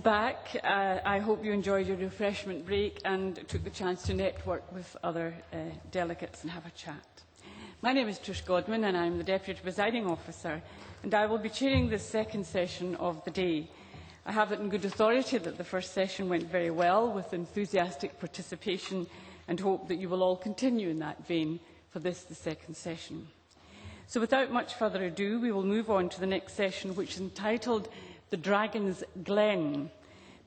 back. I hope you enjoyed your refreshment break and took the chance to network with other delegates and have a chat. My name is Trish Godwin and I'm the Deputy Presiding Officer, and I will be chairing this second session of the day. I have it in good authority that the first session went very well with enthusiastic participation, and hope that you will all continue in that vein for the second session. So without much further ado, we will move on to the next session, which is entitled The Dragon's Glen.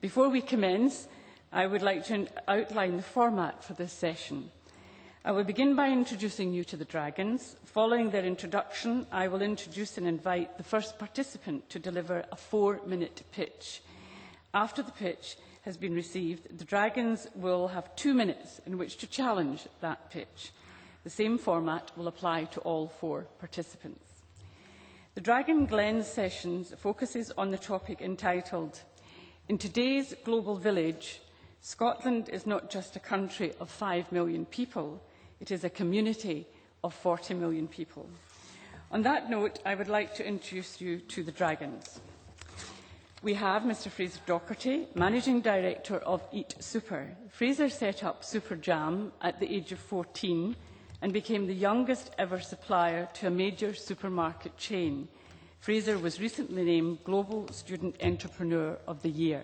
Before we commence, I would like to outline the format for this session. I will begin by introducing you to the Dragons. Following their introduction, I will introduce and invite the first participant to deliver a 4-minute pitch. After the pitch has been received, the Dragons will have 2 minutes in which to challenge that pitch. The same format will apply to all 4 participants. The Dragon Glen sessions focuses on the topic entitled, In Today's Global Village, Scotland is not just a country of 5 million people, it is a community of 40 million people. On that note, I would like to introduce you to the Dragons. We have Mr. Fraser Docherty, Managing Director of Eat Super. Fraser set up Super Jam at the age of 14 and became the youngest ever supplier to a major supermarket chain. Fraser was recently named Global Student Entrepreneur of the Year.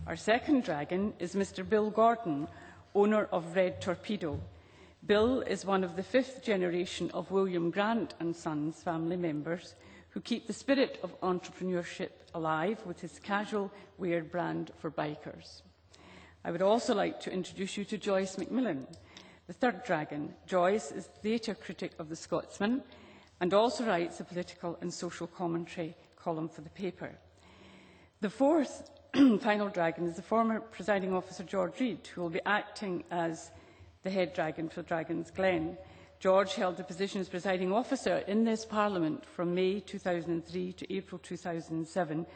Our second dragon is Mr. Bill Gordon, owner of Red Torpedo. Bill is one of the 5th generation of William Grant and Sons family members who keep the spirit of entrepreneurship alive with his casual wear brand for bikers. I would also like to introduce you to Joyce McMillan, the third dragon. Joyce is theatre critic of The Scotsman and also writes a political and social commentary column for the paper. The fourth final dragon is the former presiding officer George Reid, who will be acting as the head dragon for Dragon's Glen. George held the position as presiding officer in this Parliament from May 2003 to April 2007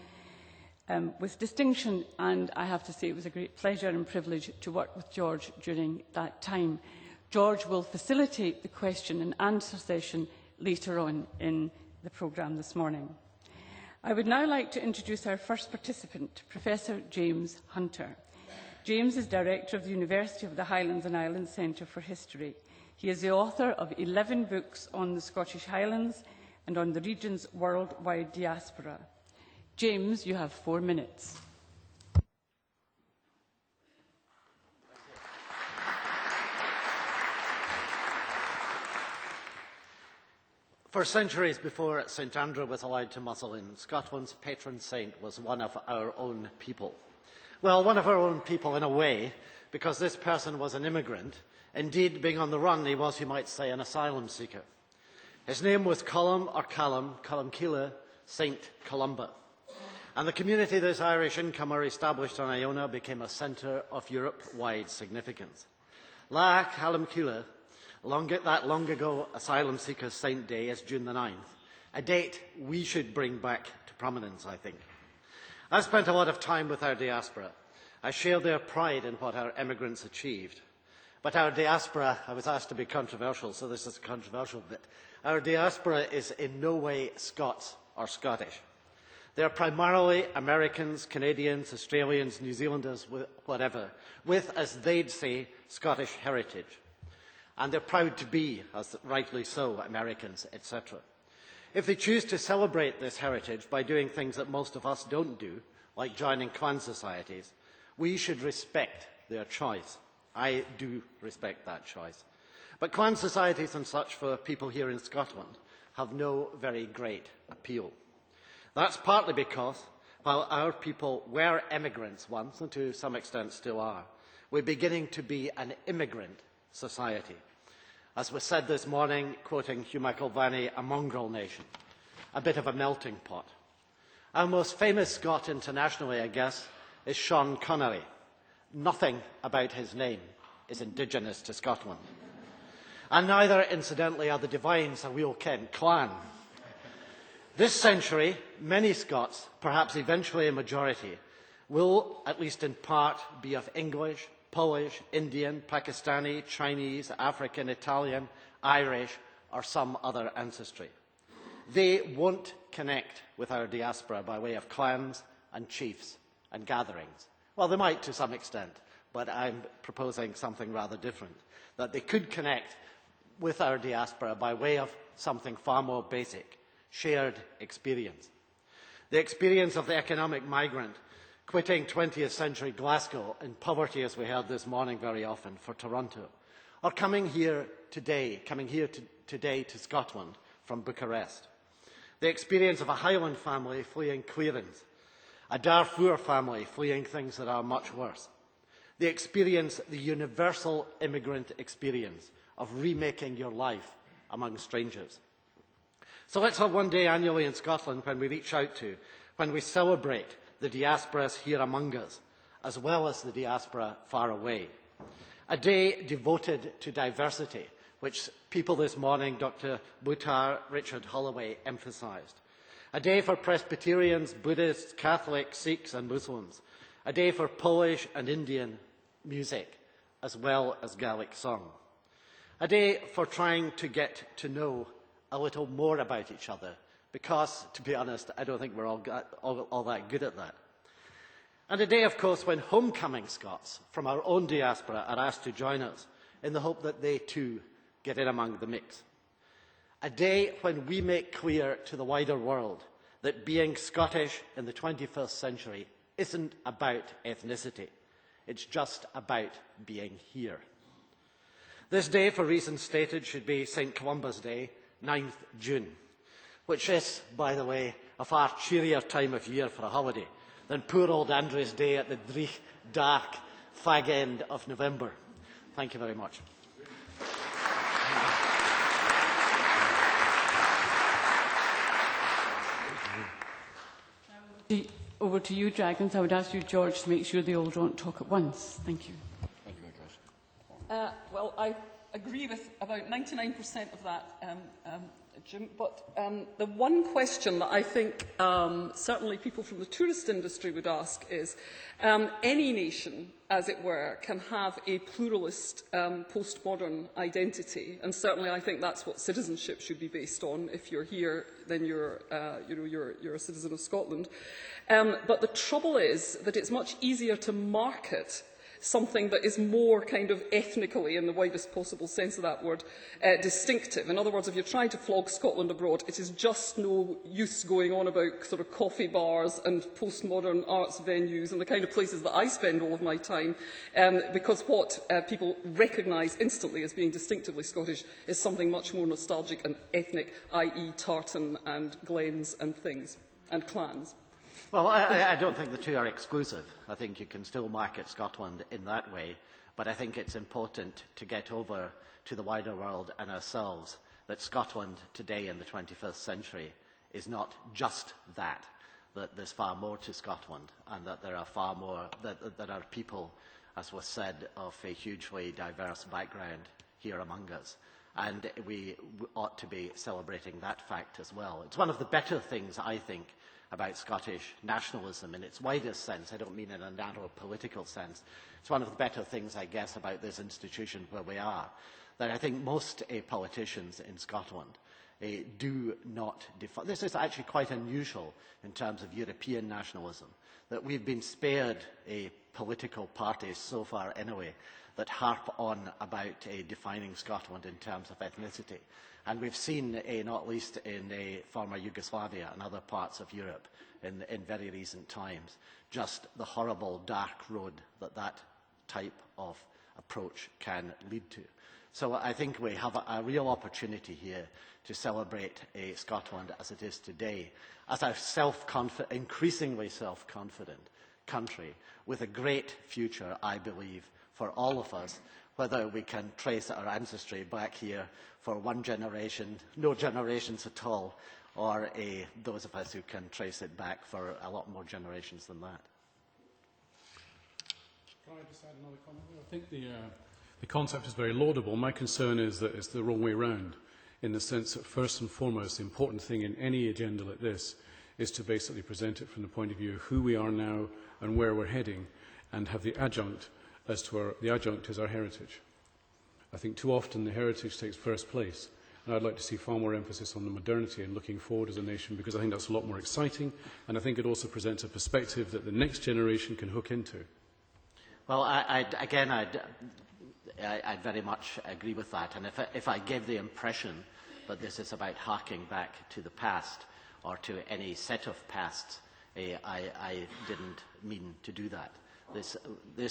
with distinction, and I have to say it was a great pleasure and privilege to work with George during that time. George will facilitate the question and answer session later on in the programme this morning. I would now like to introduce our first participant, Professor James Hunter. James is Director of the University of the Highlands and Islands Centre for History. He is the author of 11 books on the Scottish Highlands and on the region's worldwide diaspora. James, you have 4 minutes. For centuries before St Andrew was allowed to muzzle in, Scotland's patron saint was one of our own people. Well, one of our own people in a way, because this person was an immigrant. Indeed, being on the run, he was, you might say, an asylum seeker. His name was Callum Keeler, St Columba. And the community this Irish incomer established on Iona became a centre of Europe-wide significance. La Callum Keeler, that long ago asylum seekers' Saint Day is June the 9th, a date we should bring back to prominence, I think. I've spent a lot of time with our diaspora. I share their pride in what our emigrants achieved. But our diaspora, I was asked to be controversial, so this is a controversial bit. Our diaspora is in no way Scots or Scottish. They are primarily Americans, Canadians, Australians, New Zealanders, whatever, with, as they'd say, Scottish heritage. And they're proud to be, as rightly so, Americans, etc. If they choose to celebrate this heritage by doing things that most of us don't do, like joining clan societies, we should respect their choice. I do respect that choice. But clan societies and such for people here in Scotland have no very great appeal. That's partly because, while our people were immigrants once, and to some extent still are, we're beginning to be an immigrant society. As was said this morning, quoting Hugh McIlvanney, a mongrel nation, a bit of a melting pot. Our most famous Scot internationally, I guess, is Sean Connery. Nothing about his name is indigenous to Scotland. And neither, incidentally, are the Devines a real Ken clan. This century, many Scots, perhaps eventually a majority, will, at least in part, be of English, Polish, Indian, Pakistani, Chinese, African, Italian, Irish, or some other ancestry. They won't connect with our diaspora by way of clans and chiefs and gatherings. Well, they might to some extent, but I'm proposing something rather different, that they could connect with our diaspora by way of something far more basic, shared experience. The experience of the economic migrant quitting 20th century Glasgow in poverty, as we heard this morning very often, for Toronto, or coming here today to Scotland from Bucharest. The experience of a Highland family fleeing clearance, a Darfur family fleeing things that are much worse. The universal immigrant experience of remaking your life among strangers. So let's have one day annually in Scotland when we reach out to, when we celebrate the diasporas here among us, as well as the diaspora far away. A day devoted to diversity, which people this morning, Dr. Buttar, Richard Holloway, emphasised. A day for Presbyterians, Buddhists, Catholics, Sikhs and Muslims. A day for Polish and Indian music, as well as Gaelic song. A day for trying to get to know a little more about each other, because, to be honest, I don't think we're all that good at that. And a day, of course, when homecoming Scots from our own diaspora are asked to join us in the hope that they too get in among the mix. A day when we make clear to the wider world that being Scottish in the 21st century isn't about ethnicity. It's just about being here. This day, for reasons stated, should be St. Columba's Day, 9th June, which is, by the way, a far cheerier time of year for a holiday than poor old Andrew's Day at the dreich, dark, fag end of November. Thank you very much. Over to you, Dragons. I would ask you, George, to make sure they all don't talk at once. Thank you. Thank you, George. Well, I agree with about 99% of that, Jim, but the one question that I think certainly people from the tourist industry would ask is, any nation, as it were, can have a pluralist postmodern identity, and certainly I think that's what citizenship should be based on. If you're here, then you're a citizen of Scotland. But the trouble is that it's much easier to market something that is more kind of ethnically, in the widest possible sense of that word, distinctive. In other words, if you're trying to flog Scotland abroad, it is just no use going on about sort of coffee bars and postmodern arts venues and the kind of places that I spend all of my time, because what people recognise instantly as being distinctively Scottish is something much more nostalgic and ethnic, i.e. tartan and glens and things, and clans. Well, I don't think the two are exclusive. I think you can still market Scotland in that way, but I think it's important to get over to the wider world and ourselves that Scotland today in the 21st century is not just that there's far more to Scotland, and that there are far more, that there are people, as was said, of a hugely diverse background here among us. And we ought to be celebrating that fact as well. It's one of the better things, I think, about Scottish nationalism in its widest sense. I don't mean in a narrow political sense. It's one of the better things, I guess, about this institution where we are, that I think most politicians in Scotland do not define. This is actually quite unusual in terms of European nationalism, that we've been spared political parties so far anyway that harp on about defining Scotland in terms of ethnicity. And we've seen, not least in former Yugoslavia and other parts of Europe in very recent times, just the horrible dark road that type of approach can lead to. So I think we have a real opportunity here to celebrate Scotland as it is today, as a increasingly self-confident country with a great future, I believe, for all of us, whether we can trace our ancestry back here for one generation, no generations at all, or those of us who can trace it back for a lot more generations than that. Can I just add another comment? I think the concept is very laudable. My concern is that it's the wrong way round, in the sense that first and foremost, the important thing in any agenda like this is to basically present it from the point of view of who we are now and where we're heading, and have the adjunct the adjunct is our heritage. I think too often the heritage takes first place, And I'd like to see far more emphasis on the modernity and looking forward as a nation, because I think that's a lot more exciting, and I think it also presents a perspective that the next generation can hook into. Well, I'd very much agree with that. And if I give the impression that this is about harking back to the past or to any set of pasts, I didn't mean to do that. This,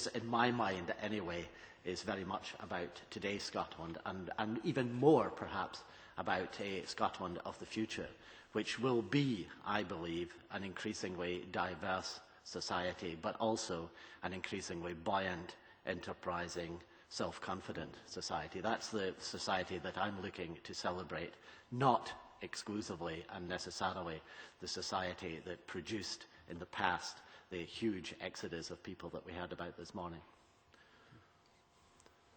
in my mind anyway, is very much about today's Scotland, and even more, perhaps, about a Scotland of the future, which will be, I believe, an increasingly diverse society, but also an increasingly buoyant, enterprising, self-confident society. That's the society that I'm looking to celebrate, not exclusively and necessarily the society that produced in the past the huge exodus of people that we heard about this morning.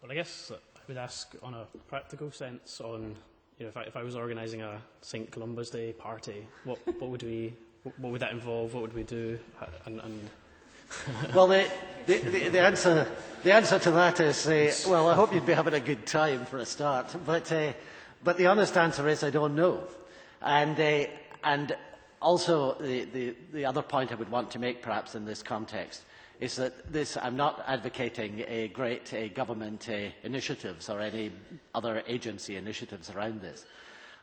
Well, I guess I would ask on a practical sense on, if I was organising a St. Columba's Day party, what would that involve? What would we do? Well, the answer to that is, well, I hope you'd be having a good time for a start. But the honest answer is I don't know. And also the other point I would want to make, perhaps in this context, is that I'm not advocating a great government initiatives or any other agency initiatives around this.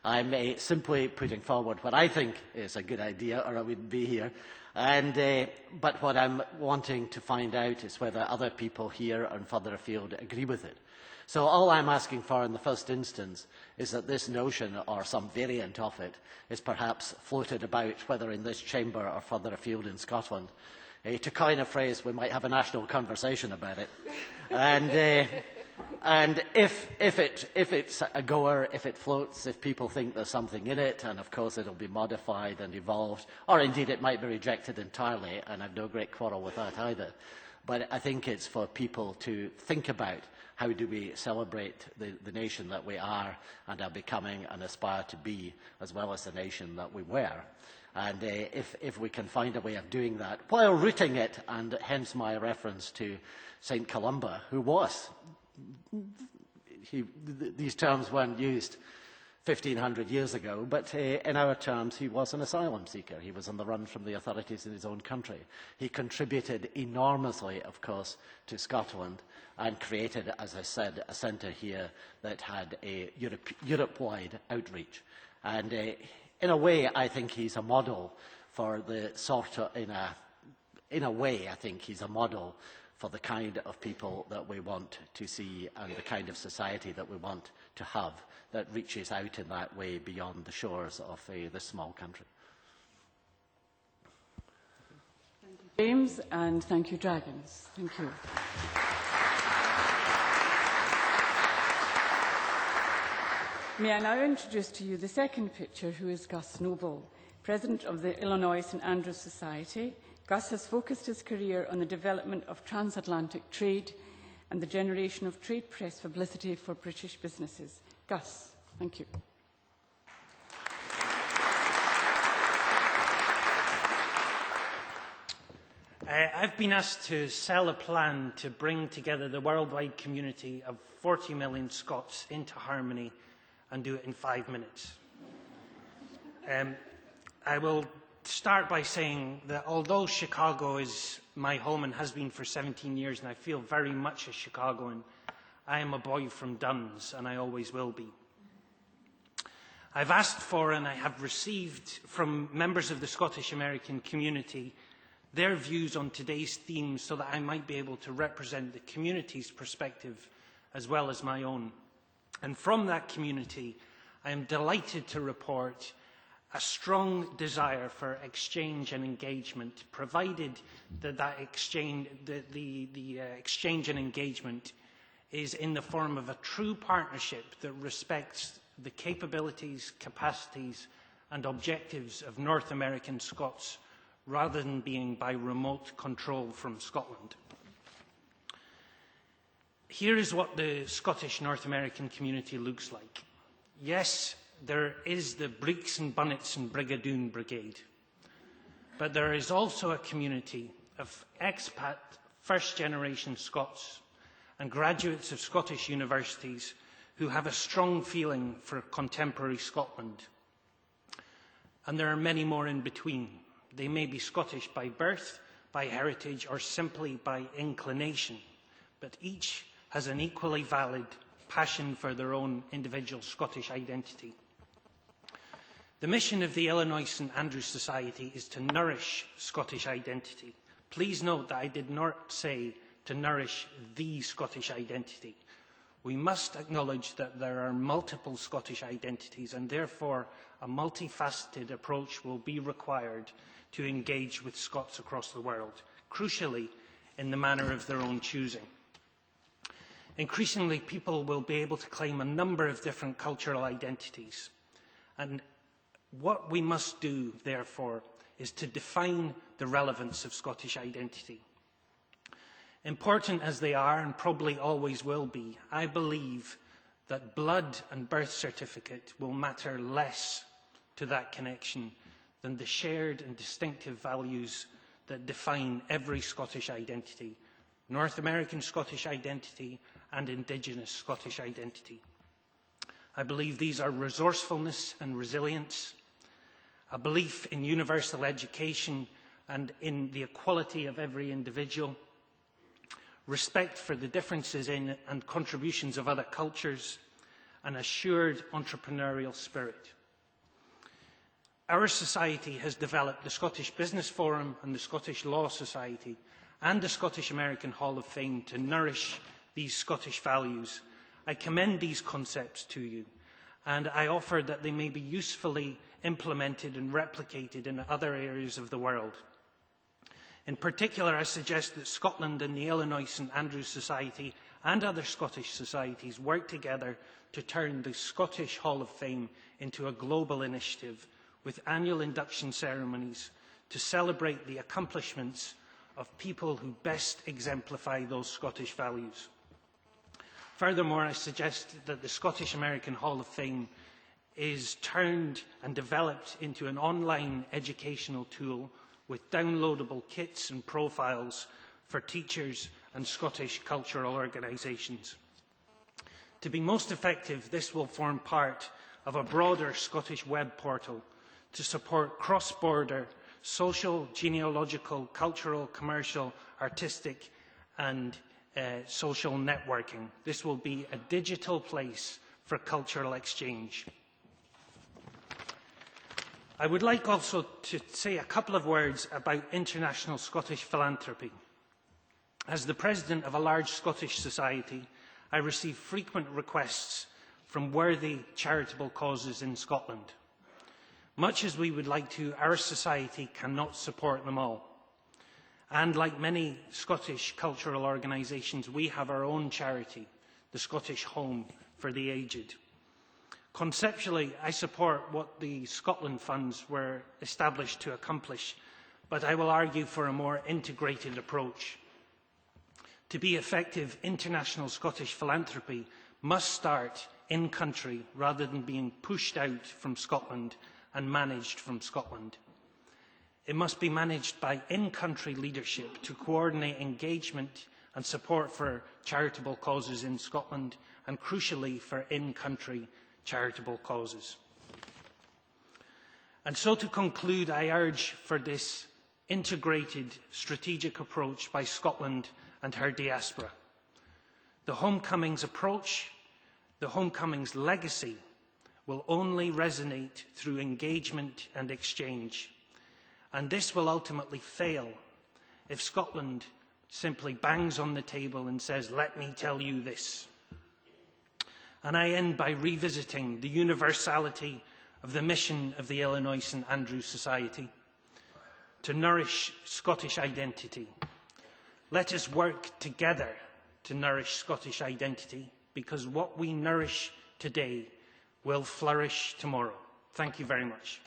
I'm simply putting forward what I think is a good idea, or I wouldn't be here. But what I'm wanting to find out is whether other people here and further afield agree with it. So all I'm asking for in the first instance is that this notion, or some variant of it, is perhaps floated about, whether in this chamber or further afield in Scotland. To coin a phrase, we might have a national conversation about it. And if it's a goer, if it floats, if people think there's something in it, and of course it'll be modified and evolved, or indeed it might be rejected entirely, and I've no great quarrel with that either. But I think it's for people to think about how do we celebrate the nation that we are and are becoming and aspire to be, as well as the nation that we were. And if we can find a way of doing that while rooting it, and hence my reference to St. Columba, who was, these terms weren't used 1,500 years ago, but in our terms, he was an asylum seeker. He was on the run from the authorities in his own country. He contributed enormously, of course, to Scotland and created, as I said, a centre here that had a Europe-wide outreach. And in a way, I think he's a model for the sort of, in a way, I think he's a model for the kind of people that we want to see and the kind of society that we want to have that reaches out in that way beyond the shores of this small country. Thank you, James, and thank you, Dragons. Thank you. May I now introduce to you the second pitcher, who is Gus Noble, President of the Illinois St Andrews Society. Gus has focused his career on the development of transatlantic trade and the generation of trade press publicity for British businesses. Gus, thank you. I've been asked to sell a plan to bring together the worldwide community of 40 million Scots into harmony and do it in 5 minutes. I will start by saying that although Chicago is my home and has been for 17 years, and I feel very much a Chicagoan, I am a boy from Duns, and I always will be. I've asked for and I have received from members of the Scottish American community their views on today's themes so that I might be able to represent the community's perspective as well as my own. And from that community, I am delighted to report a strong desire for exchange and engagement, provided that the exchange and engagement is in the form of a true partnership that respects the capabilities, capacities and objectives of North American Scots, rather than being by remote control from Scotland. Here is what the Scottish North American community looks like. Yes, there is the Breeks and Bunnets and Brigadoon Brigade, but there is also a community of expat first-generation Scots and graduates of Scottish universities who have a strong feeling for contemporary Scotland. And there are many more in between. They may be Scottish by birth, by heritage, or simply by inclination, but each has an equally valid passion for their own individual Scottish identity. The mission of the Illinois St Andrews Society is to nourish Scottish identity. Please note that I did not say to nourish the Scottish identity. We must acknowledge that there are multiple Scottish identities, and therefore a multifaceted approach will be required to engage with Scots across the world, crucially in the manner of their own choosing. Increasingly, people will be able to claim a number of different cultural identities, and what we must do, therefore, is to define the relevance of Scottish identity. Important as they are, and probably always will be, I believe that blood and birth certificate will matter less to that connection than the shared and distinctive values that define every Scottish identity, North American Scottish identity and Indigenous Scottish identity. I believe these are resourcefulness and resilience, a belief in universal education and in the equality of every individual, respect for the differences in and contributions of other cultures, an assured entrepreneurial spirit. Our society has developed the Scottish Business Forum and the Scottish Law Society and the Scottish American Hall of Fame to nourish these Scottish values. I commend these concepts to you, and I offer that they may be usefully implemented and replicated in other areas of the world. In particular, I suggest that Scotland and the Illinois St Andrews Society and other Scottish societies work together to turn the Scottish Hall of Fame into a global initiative with annual induction ceremonies to celebrate the accomplishments of people who best exemplify those Scottish values. Furthermore, I suggest that the Scottish American Hall of Fame is turned and developed into an online educational tool with downloadable kits and profiles for teachers and Scottish cultural organisations. To be most effective, this will form part of a broader Scottish web portal to support cross-border social, genealogical, cultural, commercial, artistic and social networking. This will be a digital place for cultural exchange. I would like also to say a couple of words about international Scottish philanthropy. As the president of a large Scottish society, I receive frequent requests from worthy charitable causes in Scotland. Much as we would like to, our society cannot support them all. And like many Scottish cultural organisations, we have our own charity, the Scottish Home for the Aged. Conceptually, I support what the Scotland funds were established to accomplish, but I will argue for a more integrated approach. To be effective, international Scottish philanthropy must start in country rather than being pushed out from Scotland and managed from Scotland. It must be managed by in-country leadership to coordinate engagement and support for charitable causes in Scotland and, crucially, for in-country charitable causes. And so, to conclude, I urge for this integrated strategic approach by Scotland and her diaspora. The Homecomings approach, the Homecomings legacy, will only resonate through engagement and exchange. And this will ultimately fail if Scotland simply bangs on the table and says, "Let me tell you this." And I end by revisiting the universality of the mission of the Illinois St Andrews Society to nourish Scottish identity. Let us work together to nourish Scottish identity, because what we nourish today will flourish tomorrow. Thank you very much.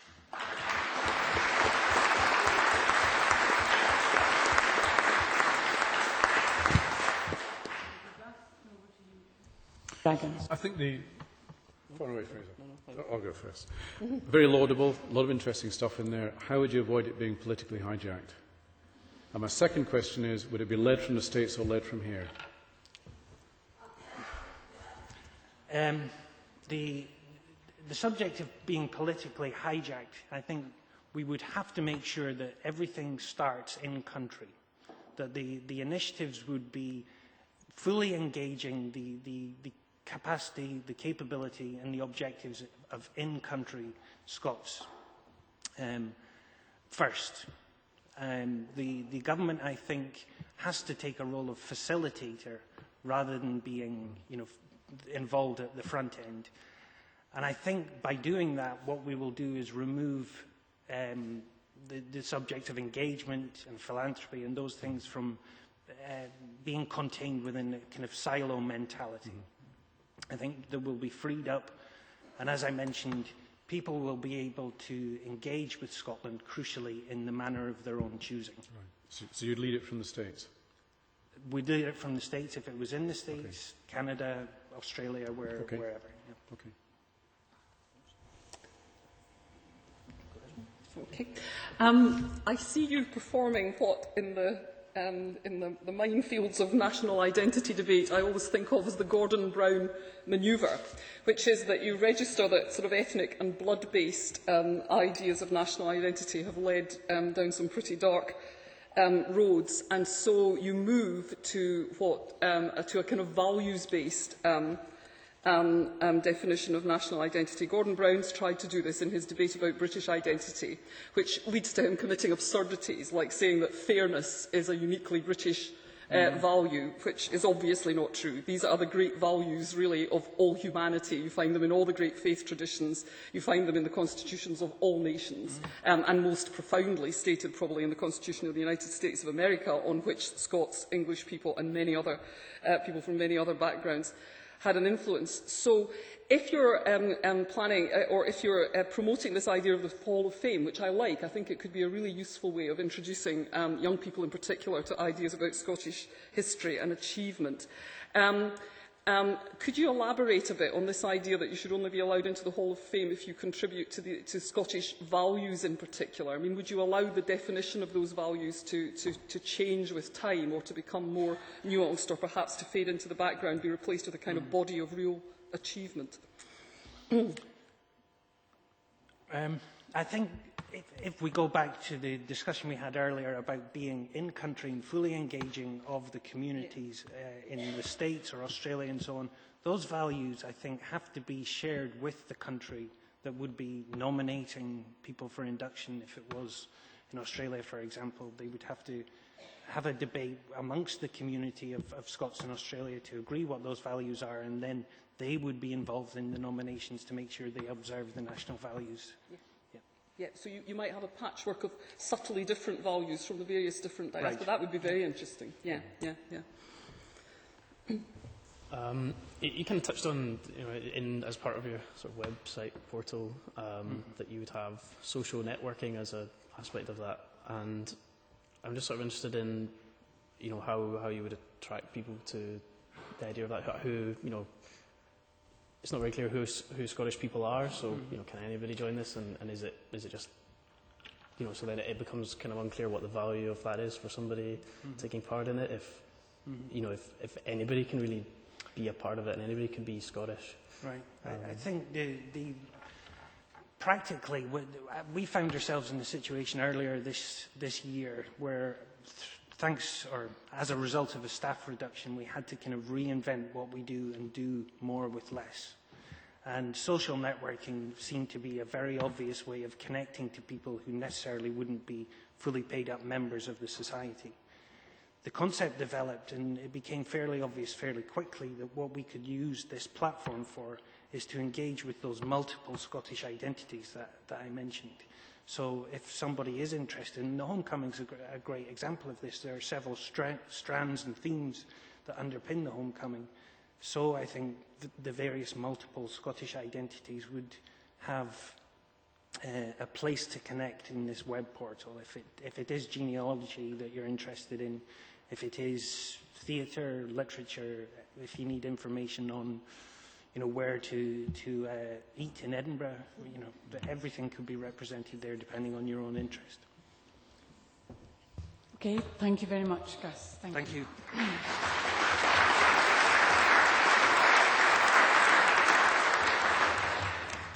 I think I'll go first. Very laudable, a lot of interesting stuff in there. How would you avoid it being politically hijacked? And my second question is, would it be led from the States or led from here? The subject of being politically hijacked, I think we would have to make sure that everything starts in country, that the initiatives would be fully engaging the capacity, the capability and the objectives of in-country Scots first. The government, I think, has to take a role of facilitator rather than being, involved at the front end. And I think by doing that, what we will do is remove the subject of engagement and philanthropy and those things from being contained within a kind of silo mentality. I think they will be freed up, and as I mentioned, people will be able to engage with Scotland, crucially, in the manner of their own choosing. Right. So you'd lead it from the States? We'd lead it from the States if it was in the States, Canada, Australia, wherever. Yeah. Okay. Okay. I see you performing what in the minefields of national identity debate I always think of as the Gordon Brown manoeuvre, which is that you register that sort of ethnic and blood-based ideas of national identity have led down some pretty dark roads, and so you move to to a kind of values-based definition of national identity. Gordon Brown's tried to do this in his debate about British identity, which leads to him committing absurdities, like saying that fairness is a uniquely British value, which is obviously not true. These are the great values, really, of all humanity. You find them in all the great faith traditions. You find them in the constitutions of all nations, and most profoundly stated probably in the Constitution of the United States of America, on which Scots, English people and many other people from many other backgrounds had an influence. So if you're planning, or if you're promoting this idea of the Hall of Fame, which I think it could be a really useful way of introducing young people in particular to ideas about Scottish history and achievement. Could you elaborate a bit on this idea that you should only be allowed into the Hall of Fame if you contribute to Scottish values in particular? I mean, would you allow the definition of those values to change with time, or to become more nuanced, or perhaps to fade into the background, be replaced with a kind of body of real achievement? I think if we go back to the discussion we had earlier about being in country and fully engaging of the communities in the States or Australia and so on, those values, I think, have to be shared with the country that would be nominating people for induction. If it was in Australia, for example, they would have to have a debate amongst the community of Scots in Australia to agree what those values are, and then they would be involved in the nominations to make sure they observe the national values. Yeah, so you might have a patchwork of subtly different values from the various different dialects, right. but that would be very interesting. Yeah. You kind of touched on, as part of your sort of website portal, that you would have social networking as an aspect of that, and I'm just sort of interested in, how you would attract people to the idea of that. Who, it's not very clear who Scottish people are, so can anybody join this, and is it just, so then it becomes kind of unclear what the value of that is for somebody taking part in it. If if anybody can really be a part of it, and anybody can be Scottish. Right. I think the practically we found ourselves in a situation earlier this year where as a result of a staff reduction, we had to kind of reinvent what we do and do more with less. And social networking seemed to be a very obvious way of connecting to people who necessarily wouldn't be fully paid up members of the society. The concept developed, and it became fairly obvious fairly quickly that what we could use this platform for is to engage with those multiple Scottish identities that I mentioned. So if somebody is interested, and the Homecoming's a great example of this, there are several strands and themes that underpin the Homecoming. So I think the various multiple Scottish identities would have a place to connect in this web portal. If it is genealogy that you're interested in, if it is theatre, literature, if you need information on where to eat in Edinburgh, everything could be represented there depending on your own interest. Okay, thank you very much, Gus. Thank you.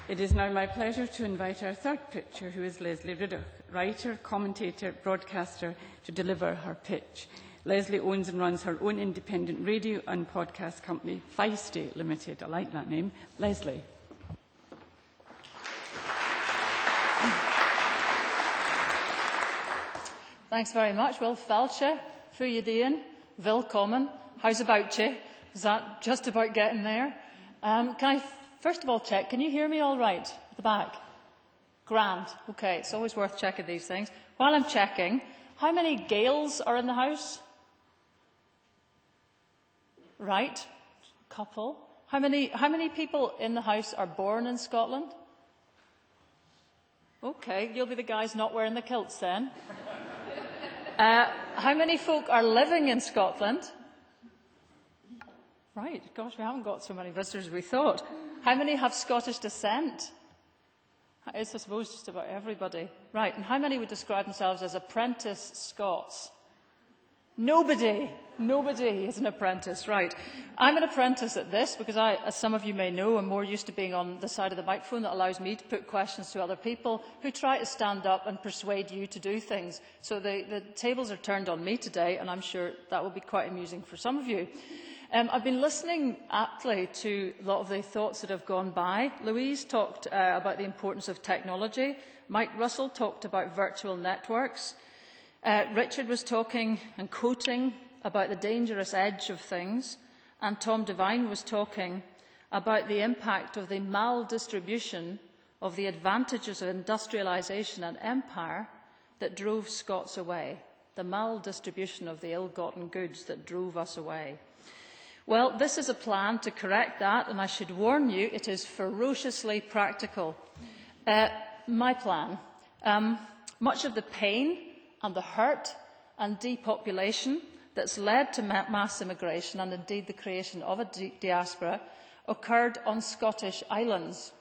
It is now my pleasure to invite our third pitcher, who is Leslie Riddoch, writer, commentator, broadcaster, to deliver her pitch. Leslie owns and runs her own independent radio and podcast company, Feisty Limited. I like that name. Leslie. Thanks very much. Well, Felcha, Fu Yedian, Willkommen, how's about you? Is that just about getting there? Can I first of all check, can you hear me all right at the back? Grand. Okay, it's always worth checking these things. While I'm checking, how many Gaels are in the house? Right, a couple. How many people in the house are born in Scotland? Okay, you'll be the guys not wearing the kilts then. How many folk are living in Scotland? Right, gosh, we haven't got so many visitors as we thought. How many have Scottish descent? It's, I suppose, just about everybody. Right, and how many would describe themselves as apprentice Scots? Nobody. Nobody is an apprentice, right. I'm an apprentice at this because I, as some of you may know, am more used to being on the side of the microphone that allows me to put questions to other people who try to stand up and persuade you to do things. So the tables are turned on me today, and I'm sure that will be quite amusing for some of you. I've been listening aptly to a lot of the thoughts that have gone by. Louise talked about the importance of technology. Mike Russell talked about virtual networks. Richard was talking and quoting about the dangerous edge of things, and Tom Devine was talking about the impact of the maldistribution of the advantages of industrialisation and empire that drove Scots away, the maldistribution of the ill-gotten goods that drove us away. Well, this is a plan to correct that, and I should warn you, it is ferociously practical. My plan. Much of the pain and the hurt and depopulation that's led to mass immigration and indeed the creation of a diaspora occurred on Scottish islands.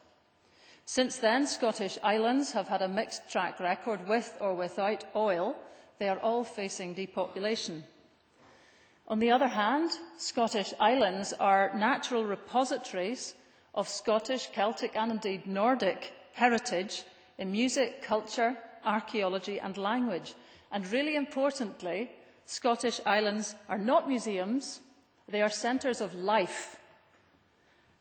Since then, Scottish islands have had a mixed track record with or without oil. They are all facing depopulation. On the other hand, Scottish islands are natural repositories of Scottish, Celtic and indeed Nordic heritage in music, culture, archaeology and language. And really importantly, Scottish islands are not museums, they are centres of life.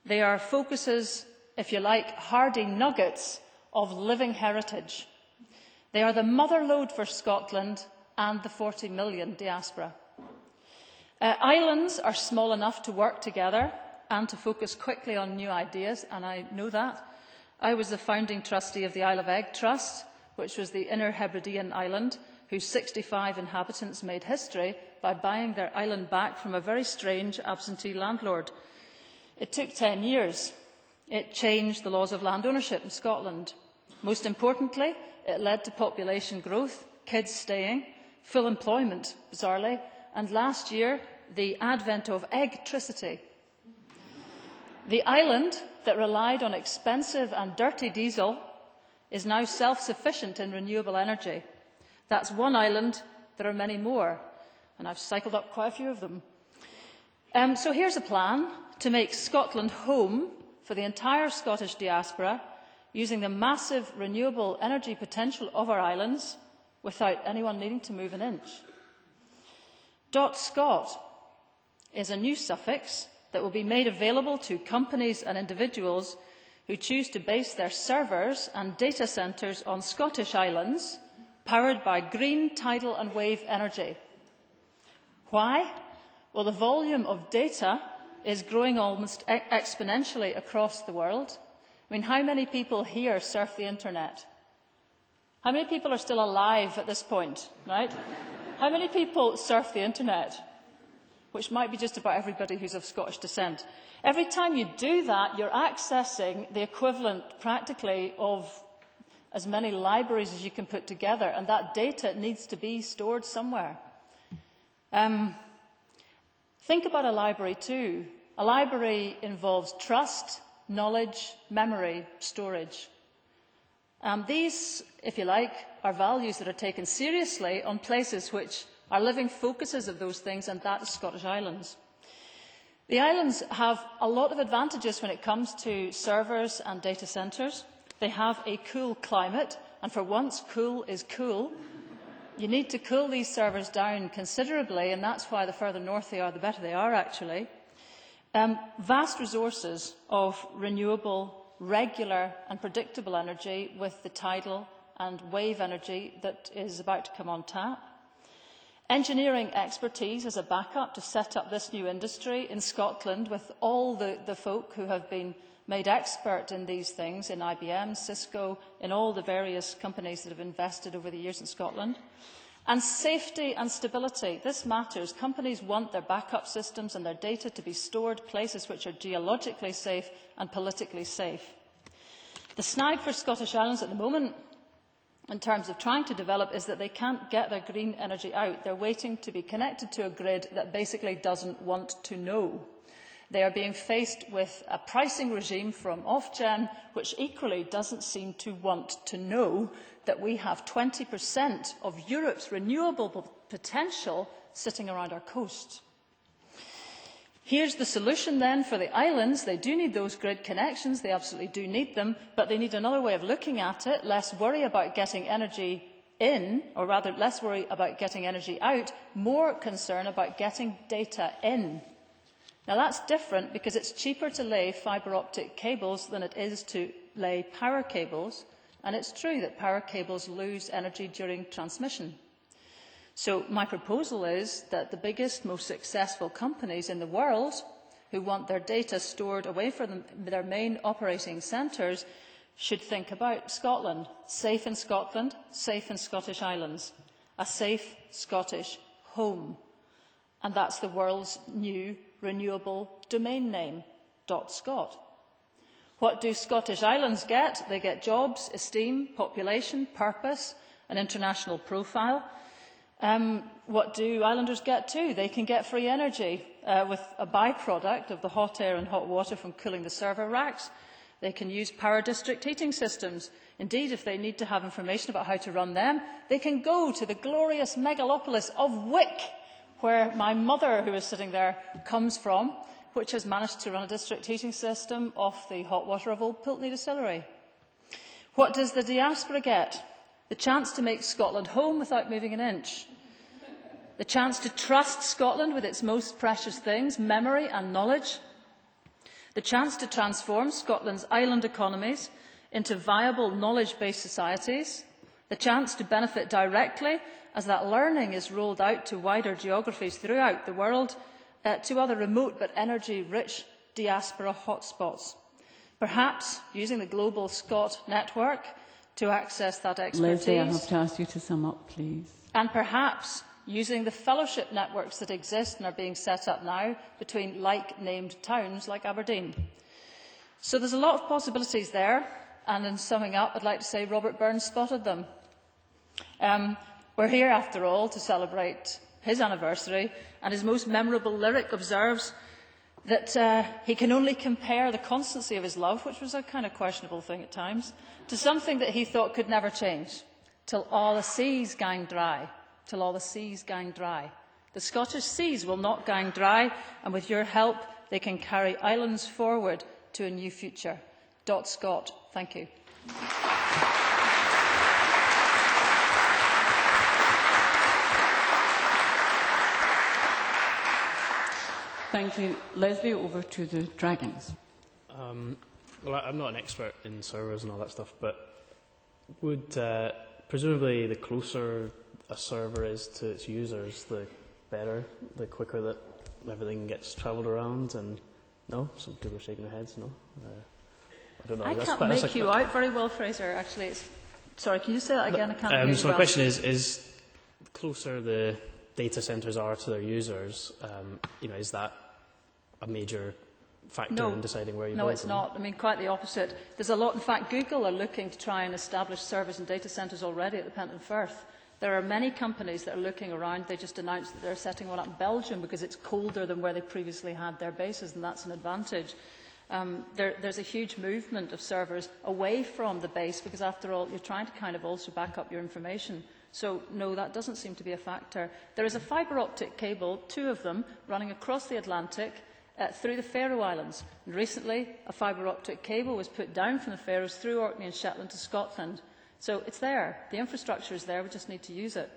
They are focuses, if you like, hardy nuggets of living heritage. They are the mother lode for Scotland and the 40 million diaspora. Islands are small enough to work together and to focus quickly on new ideas, and I know that. I was the founding trustee of the Isle of Egg Trust, which was the Inner Hebridean island, whose 65 inhabitants made history by buying their island back from a very strange absentee landlord. It took 10 years. It changed the laws of land ownership in Scotland. Most importantly, it led to population growth, kids staying, full employment, bizarrely, and last year, the advent of eggtricity. The island that relied on expensive and dirty diesel is now self-sufficient in renewable energy. That's one island, there are many more, and I've cycled up quite a few of them. So here's a plan to make Scotland home for the entire Scottish diaspora using the massive renewable energy potential of our islands without anyone needing to move an inch. .scot is a new suffix that will be made available to companies and individuals who choose to base their servers and data centres on Scottish islands powered by green, tidal and wave energy. Why? Well, the volume of data is growing almost exponentially across the world. I mean, how many people here surf the internet? How many people are still alive at this point, right? How many people surf the internet? Which might be just about everybody who's of Scottish descent. Every time you do that, you're accessing the equivalent, practically, of as many libraries as you can put together, and that data needs to be stored somewhere. Think about a library too. A library involves trust, knowledge, memory, storage. These, if you like, are values that are taken seriously on places which are living focuses of those things, and that is Scottish Islands. The islands have a lot of advantages when it comes to servers and data centres. They have a cool climate, and for once cool is cool. You need to cool these servers down considerably, and that's why the further north they are, the better they are actually. Vast resources of renewable, regular and predictable energy with the tidal and wave energy that is about to come on tap. Engineering expertise as a backup to set up this new industry in Scotland with all the folk who have been made expert in these things, in IBM, Cisco, in all the various companies that have invested over the years in Scotland. And safety and stability. This matters. Companies want their backup systems and their data to be stored places which are geologically safe and politically safe. The snag for Scottish Islands at the moment, in terms of trying to develop, is that they can't get their green energy out. They're waiting to be connected to a grid that basically doesn't want to know. They are being faced with a pricing regime from Ofgem, which equally doesn't seem to want to know that we have 20% of Europe's renewable potential sitting around our coast. Here's the solution then for the islands. They do need those grid connections, they absolutely do need them, but they need another way of looking at it, less worry about getting energy in, or rather less worry about getting energy out, more concern about getting data in. Now that's different because it's cheaper to lay fibre optic cables than it is to lay power cables, and it's true that power cables lose energy during transmission. So my proposal is that the biggest, most successful companies in the world who want their data stored away from their main operating centres should think about Scotland. Safe in Scotland, safe in Scottish Islands. A safe Scottish home. And that's the world's new renewable domain name, .scot. What do Scottish Islands get? They get jobs, esteem, population, purpose, an international profile. What do islanders get too? They can get free energy with a byproduct of the hot air and hot water from cooling the server racks. They can use power district heating systems. Indeed, if they need to have information about how to run them, they can go to the glorious megalopolis of Wick, where my mother, who is sitting there, comes from, which has managed to run a district heating system off the hot water of Old Pulteney Distillery. What does the diaspora get? The chance to make Scotland home without moving an inch. The chance to trust Scotland with its most precious things, memory and knowledge. The chance to transform Scotland's island economies into viable knowledge-based societies. The chance to benefit directly as that learning is rolled out to wider geographies throughout the world, to other remote but energy-rich diaspora hotspots. Perhaps using the Global Scot network to access that expertise. Leslie, I have to ask you to sum up, please. And perhaps using the fellowship networks that exist and are being set up now between like-named towns like Aberdeen. So there's a lot of possibilities there, and in summing up, I'd like to say Robert Burns spotted them. We're here, after all, to celebrate his anniversary, and his most memorable lyric observes that he can only compare the constancy of his love, which was a kind of questionable thing at times, to something that he thought could never change, till all the seas gang dry, till all the seas gang dry. The Scottish seas will not gang dry, and with your help, they can carry islands forward to a new future. .scot. Thank you. Thank you. Leslie, over to the Dragons. Well, I'm not an expert in servers and all that stuff, but would presumably the closer a server is to its users, the better, the quicker that everything gets travelled around? And no, some people are shaking their heads. No, I don't know. I can't make you out very well, Fraser. Actually, sorry. Can you say that again? I can't hear you so my well. question is the closer the data centres are to their users, is that a major factor in deciding where you build them? No, it's not. I mean, quite the opposite. There's a lot. In fact, Google are looking to try and establish servers and data centres already at the Penton Firth. There are many companies that are looking around. They just announced that they're setting one up in Belgium because it's colder than where they previously had their bases, and that's an advantage. There's a huge movement of servers away from the base because, after all, you're trying to kind of also back up your information. So, no, that doesn't seem to be a factor. There is a fibre optic cable, 2 of them, running across the Atlantic, through the Faroe Islands. And recently, a fibre optic cable was put down from the Faroes through Orkney and Shetland to Scotland. So it's there. The infrastructure is there. We just need to use it.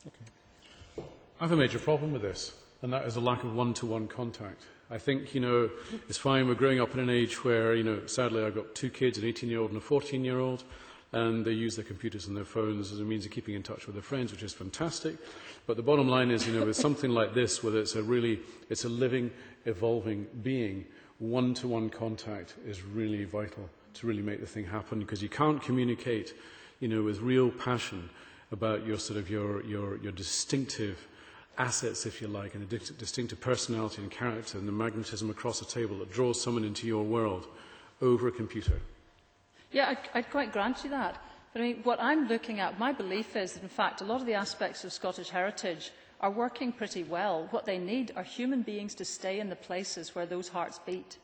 Okay. I have a major problem with this, and that is a lack of one-to-one contact. I think, it's fine. We're growing up in an age where, sadly, I've got 2 kids, an 18-year-old and a 14-year-old, and they use their computers and their phones as a means of keeping in touch with their friends, which is fantastic. But the bottom line is, with something like this, where it's a living, evolving being, one-to-one contact is really vital to really make the thing happen, because you can't communicate, with real passion about your distinctive assets, if you like, and a distinctive personality and character and the magnetism across a table that draws someone into your world over a computer. Yeah, I'd quite grant you that. But I mean, what I'm looking at, my belief is that, in fact, a lot of the aspects of Scottish heritage are working pretty well. What they need are human beings to stay in the places where those hearts beat.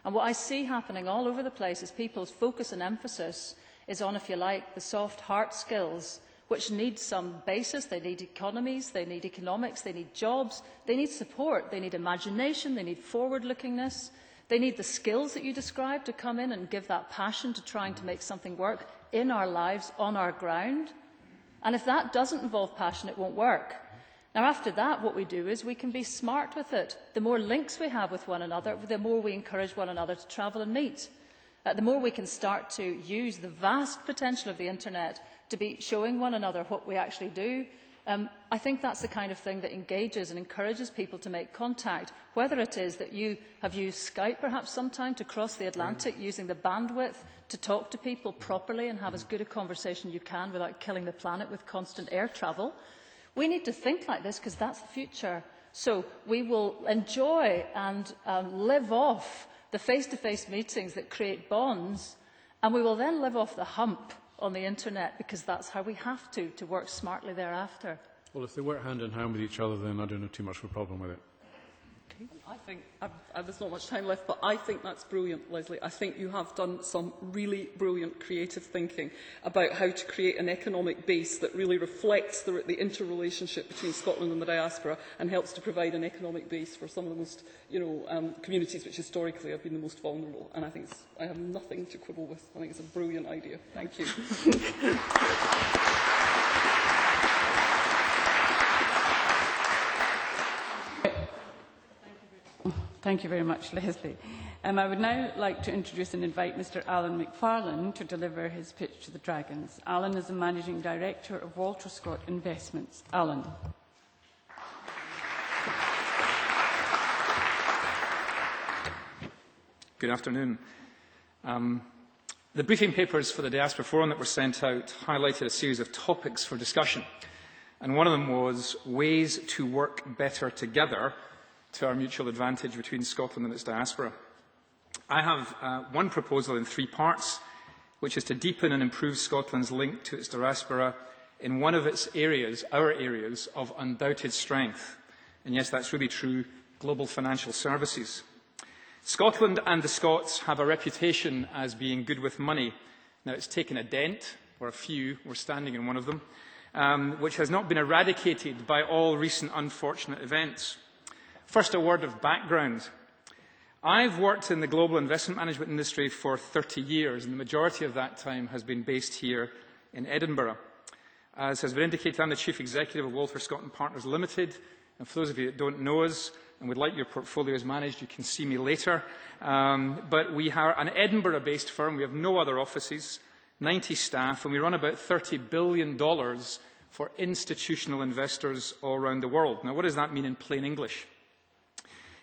And what I see happening all over the place is people's focus and emphasis is on, if you like, the soft heart skills, which need some basis. They need economies, they need economics, they need jobs, they need support, they need imagination, they need forward-lookingness, they need the skills that you described to come in and give that passion to trying to make something work in our lives, on our ground. And if that doesn't involve passion, it won't work. Now, after that, what we do is we can be smart with it. The more links we have with one another, the more we encourage one another to travel and meet. The more we can start to use the vast potential of the internet to be showing one another what we actually do. I think that's the kind of thing that engages and encourages people to make contact, whether it is that you have used Skype perhaps sometime to cross the Atlantic using the bandwidth to talk to people properly and have as good a conversation you can without killing the planet with constant air travel. We need to think like this because that's the future. So we will enjoy and live off the face-to-face meetings that create bonds, and we will then live off the hump on the internet, because that's how we have to work smartly thereafter. Well, if they work hand in hand with each other, then I don't have too much of a problem with it. Okay. I think, there's not much time left, but I think that's brilliant, Leslie. I think you have done some really brilliant creative thinking about how to create an economic base that really reflects the interrelationship between Scotland and the diaspora and helps to provide an economic base for some of the most, communities which historically have been the most vulnerable. And I have nothing to quibble with. I think it's a brilliant idea. Thank you. Thank you very much, Leslie. I would now like to introduce and invite Mr. Alan McFarlane to deliver his pitch to the Dragons. Alan is the Managing Director of Walter Scott Investments. Alan. Good afternoon. The briefing papers for the Diaspora Forum that were sent out highlighted a series of topics for discussion, and one of them was ways to work better together to our mutual advantage between Scotland and its diaspora. I have one proposal in 3 parts, which is to deepen and improve Scotland's link to its diaspora in one of its areas, our areas, of undoubted strength. And yes, that's really true, global financial services. Scotland and the Scots have a reputation as being good with money. Now, it's taken a dent, or a few, we're standing in one of them, which has not been eradicated by all recent unfortunate events. First, a word of background. I've worked in the global investment management industry for 30 years, and the majority of that time has been based here in Edinburgh. As has been indicated, I'm the Chief Executive of Walter Scott & Partners Limited, and for those of you that don't know us and would like your portfolios managed, you can see me later. But we are an Edinburgh-based firm. We have no other offices, 90 staff, and we run about $30 billion for institutional investors all around the world. Now, what does that mean in plain English?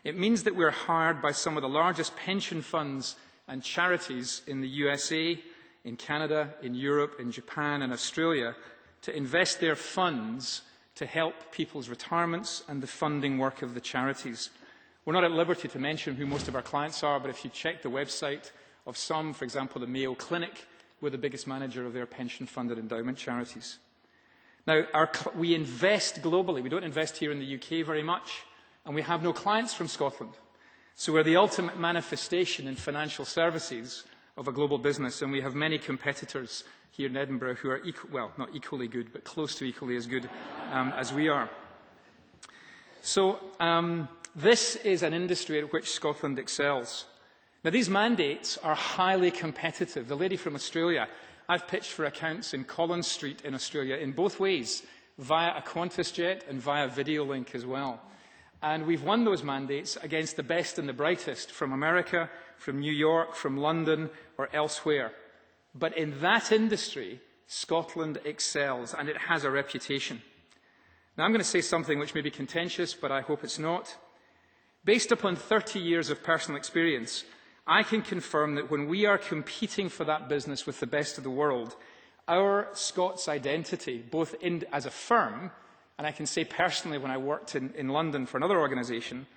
It means that we're hired by some of the largest pension funds and charities in the USA, in Canada, in Europe, in Japan and Australia to invest their funds to help people's retirements and the funding work of the charities. We're not at liberty to mention who most of our clients are, but if you check the website of some, for example, the Mayo Clinic, we're the biggest manager of their pension-funded endowment charities. Now, we invest globally. We don't invest here in the UK very much. And we have no clients from Scotland. So we're the ultimate manifestation in financial services of a global business, and we have many competitors here in Edinburgh who are, not equally good, but close to equally as good as we are. So This is an industry at which Scotland excels. Now, these mandates are highly competitive. The lady from Australia, I've pitched for accounts in Collins Street in Australia in both ways, via a Qantas jet and via Videolink as well. And we've won those mandates against the best and the brightest from America, from New York, from London, or elsewhere. But in that industry, Scotland excels, and it has a reputation. Now, I'm going to say something which may be contentious, but I hope it's not. Based upon 30 years of personal experience, I can confirm that when we are competing for that business with the best of the world, our Scots identity, both as a firm, and I can say personally when I worked in London for another organisation,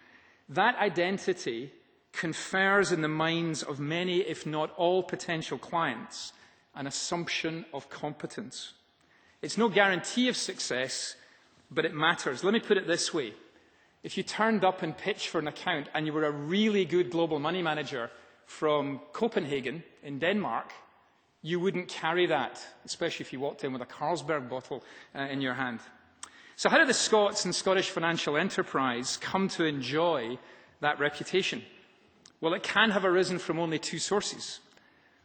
that identity confers in the minds of many, if not all, potential clients an assumption of competence. It's no guarantee of success, but it matters. Let me put it this way. If you turned up and pitched for an account and you were a really good global money manager from Copenhagen in Denmark, you wouldn't carry that, especially if you walked in with a Carlsberg bottle in your hand. So how do the Scots and Scottish financial enterprise come to enjoy that reputation? Well, it can have arisen from only two sources.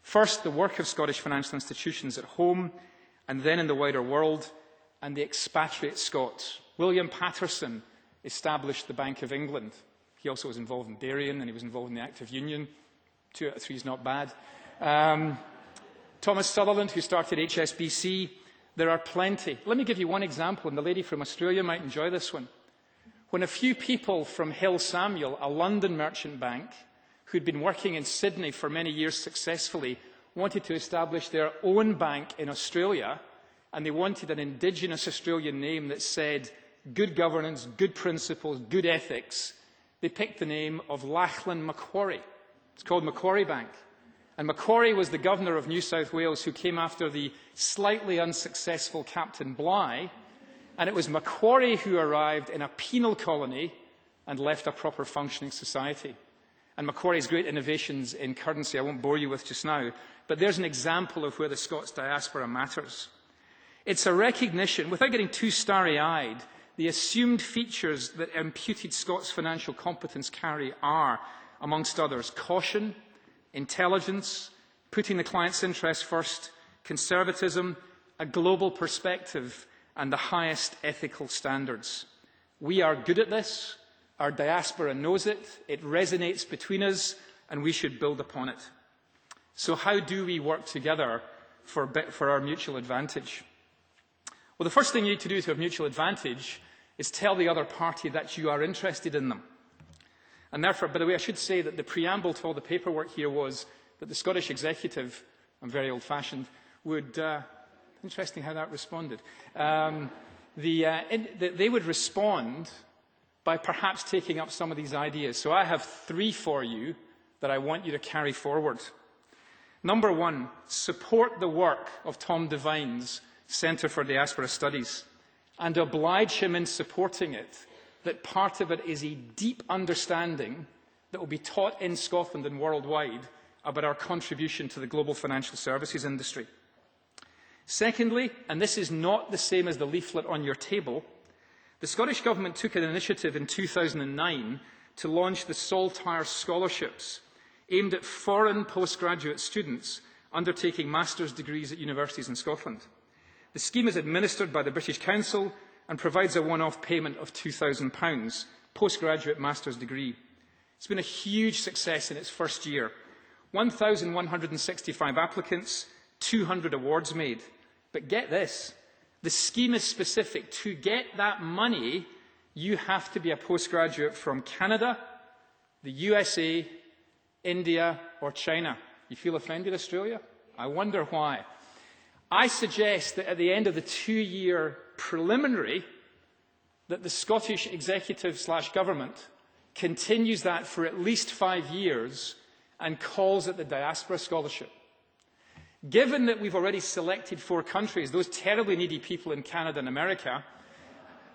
First, the work of Scottish financial institutions at home, and then in the wider world, and the expatriate Scots. William Patterson established the Bank of England. He also was involved in Darien, and he was involved in the Act of Union. 2 out of 3 is not bad. Thomas Sutherland, who started HSBC. There are plenty. Let me give you one example, and the lady from Australia might enjoy this one. When a few people from Hill Samuel, a London merchant bank, who'd been working in Sydney for many years successfully, wanted to establish their own bank in Australia, and they wanted an indigenous Australian name that said good governance, good principles, good ethics, they picked the name of Lachlan Macquarie. It's called Macquarie Bank. And Macquarie was the governor of New South Wales who came after the slightly unsuccessful Captain Bligh, and it was Macquarie who arrived in a penal colony and left a proper functioning society. And Macquarie's great innovations in currency I won't bore you with just now, but there's an example of where the Scots diaspora matters. It's a recognition, without getting too starry-eyed, the assumed features that imputed Scots financial competence carry are, amongst others, caution, intelligence, putting the client's interests first, conservatism, a global perspective, and the highest ethical standards. We are good at this. Our diaspora knows it. It resonates between us, and we should build upon it. So how do we work together for our mutual advantage? Well, the first thing you need to do to have mutual advantage is tell the other party that you are interested in them. And therefore, by the way, I should say that the preamble to all the paperwork here was that the Scottish executive, I'm very old-fashioned, would, interesting how that responded, they would respond by perhaps taking up some of these ideas. So I have 3 for you that I want you to carry forward. Number 1, support the work of Tom Devine's Centre for Diaspora Studies and oblige him in supporting it, that part of it is a deep understanding that will be taught in Scotland and worldwide about our contribution to the global financial services industry. Secondly, and this is not the same as the leaflet on your table, the Scottish Government took an initiative in 2009 to launch the Saltire Scholarships, aimed at foreign postgraduate students undertaking master's degrees at universities in Scotland. The scheme is administered by the British Council and provides a one-off payment of £2,000, postgraduate master's degree. It's been a huge success in its first year. 1,165 applicants, 200 awards made. But get this, the scheme is specific. To get that money, you have to be a postgraduate from Canada, the USA, India, or China. You feel offended, Australia? I wonder why. I suggest that at the end of the 2-year preliminary, that the Scottish Executive/Government continues that for at least 5 years and calls it the Diaspora Scholarship. Given that we've already selected 4 countries, those terribly needy people in Canada and America,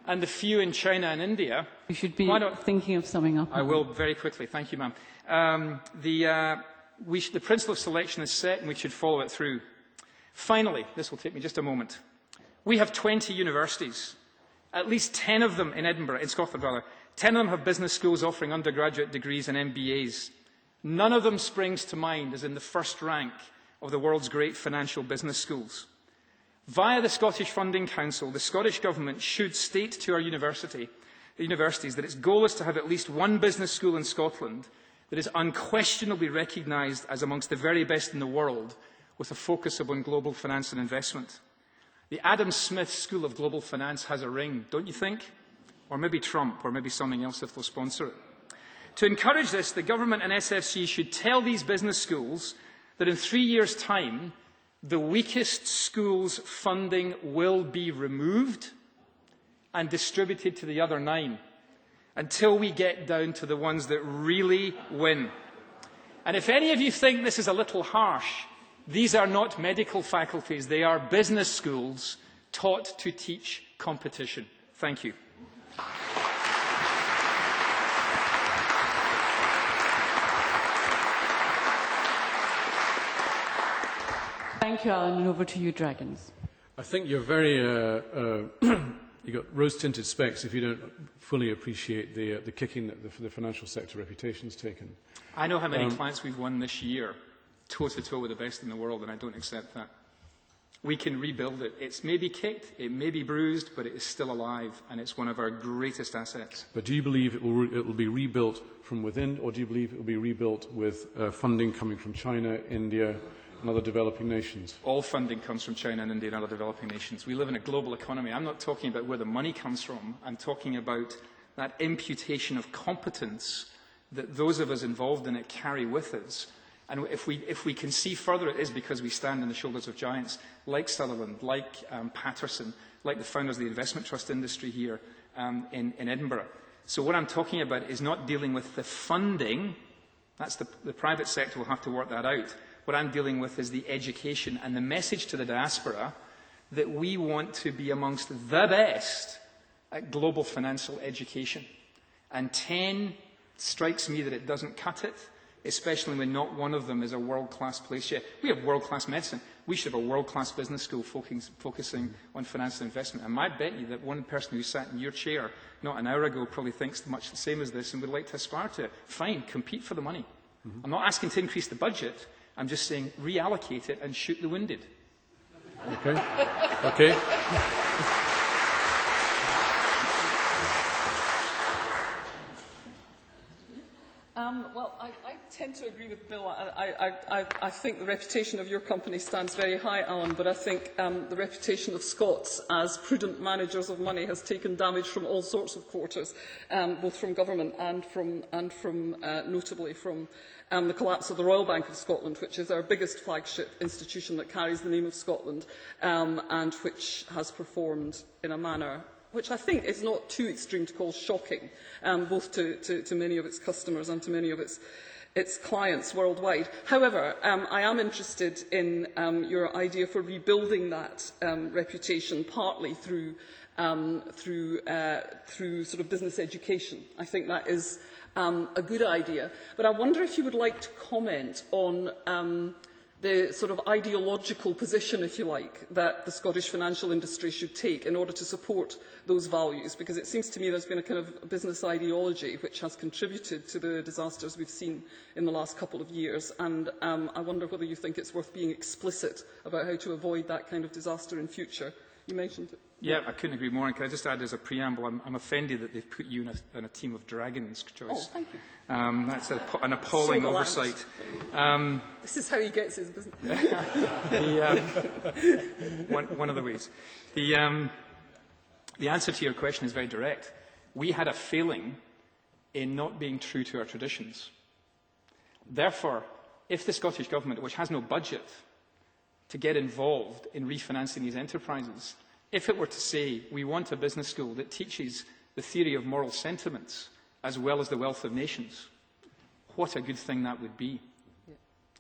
and the few in China and India... You should be thinking of summing up. I will very quickly. Thank you, ma'am. The principle of selection is set and we should follow it through. Finally, this will take me just a moment. We have 20 universities, at least 10 of them in Edinburgh, in Scotland rather, 10 of them have business schools offering undergraduate degrees and MBAs. None of them springs to mind as in the first rank of the world's great financial business schools. Via the Scottish Funding Council, the Scottish Government should state to our universities that its goal is to have at least one business school in Scotland that is unquestionably recognised as amongst the very best in the world, with a focus upon global finance and investment. The Adam Smith School of Global Finance has a ring, don't you think? Or maybe Trump, or maybe something else if they'll sponsor it. To encourage this, the Government and SFC should tell these business schools that in 3 years' time, the weakest schools' funding will be removed and distributed to the other 9 until we get down to the ones that really win. And if any of you think this is a little harsh, these are not medical faculties, they are business schools taught to teach competition. Thank you. Thank you, Alan, and over to you, Dragons. I think you're very, you've got rose-tinted specs if you don't fully appreciate the kicking that the financial sector reputation's taken. I know how many clients we've won this year, toe-to-toe with the best in the world, and I don't accept that. We can rebuild it. It's maybe kicked, it may be bruised, but it is still alive, and it's one of our greatest assets. But do you believe it will be rebuilt from within, or do you believe it will be rebuilt with funding coming from China, India, and other developing nations? All funding comes from China and India and other developing nations. We live in a global economy. I'm not talking about where the money comes from. I'm talking about that imputation of competence that those of us involved in it carry with us. And if we can see further, it is because we stand on the shoulders of giants like Sutherland, like Patterson, like the founders of the investment trust industry here in Edinburgh. So what I'm talking about is not dealing with the funding. That's the private sector will have to work that out. What I'm dealing with is the education and the message to the diaspora that we want to be amongst the best at global financial education. And 10 strikes me that it doesn't cut it, especially when not one of them is a world-class place yet. We have world-class medicine. We should have a world-class business school focusing on finance and investment. And I bet you that one person who sat in your chair not an hour ago probably thinks much the same as this and would like to aspire to it. Fine, compete for the money. I'm not asking to increase the budget. I'm just saying reallocate it and shoot the winded. Okay. Okay. Well, I tend to agree with Bill. I think the reputation of your company stands very high, Alan, but I think the reputation of Scots as prudent managers of money has taken damage from all sorts of quarters, both from government and from notably from the collapse of the Royal Bank of Scotland, which is our biggest flagship institution that carries the name of Scotland and which has performed in a manner which I think is not too extreme to call shocking, both to many of its customers and to many of its clients worldwide. However, I am interested in your idea for rebuilding that reputation, partly through sort of business education. I think that is a good idea. But I wonder if you would like to comment on the sort of ideological position, if you like, that the Scottish financial industry should take in order to support those values, because it seems to me there's been a kind of business ideology which has contributed to the disasters we've seen in the last couple of years, and I wonder whether you think it's worth being explicit about how to avoid that kind of disaster in future. You mentioned it. Yeah, I couldn't agree more. And can I just add as a preamble, I'm offended that they've put you in a team of dragons, Joyce. Oh, thank you. That's an appalling oversight. This is how he gets his business. One of the ways. The answer to your question is very direct. We had a failing in not being true to our traditions. Therefore, if the Scottish Government, which has no budget to get involved in refinancing these enterprises, if it were to say we want a business school that teaches the theory of moral sentiments as well as the wealth of nations, what a good thing that would be. Yeah.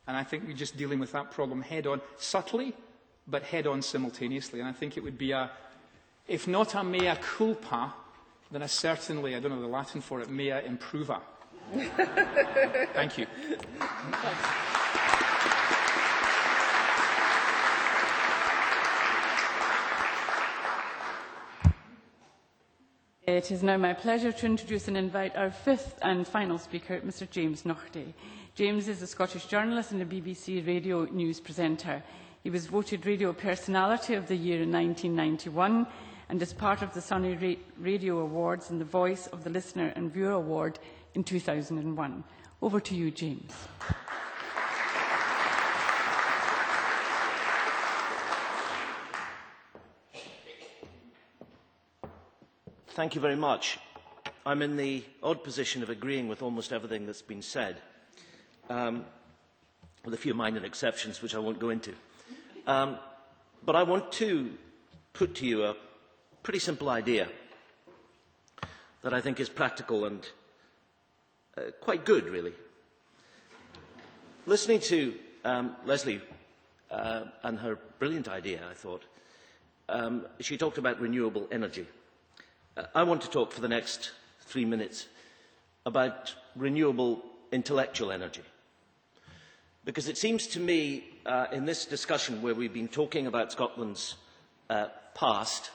And I think we're just dealing with that problem head-on, subtly, but head-on simultaneously. And I think it would be if not a mea culpa, then certainly, I don't know the Latin for it, mea improva. Thank you. It is now my pleasure to introduce and invite our fifth and final speaker, Mr James Naughty. James is a Scottish journalist and a BBC radio news presenter. He was voted Radio Personality of the Year in 1991 and is part of the Sunny Radio Awards and the Voice of the Listener and Viewer Award in 2001. Over to you, James. Thank you very much. I'm in the odd position of agreeing with almost everything that's been said, with a few minor exceptions which I won't go into. But I want to put to you a pretty simple idea that I think is practical and quite good, really. Listening to Leslie and her brilliant idea, I thought, she talked about renewable energy. I want to talk for the next 3 minutes about renewable intellectual energy. Because it seems to me, in this discussion where we've been talking about Scotland's past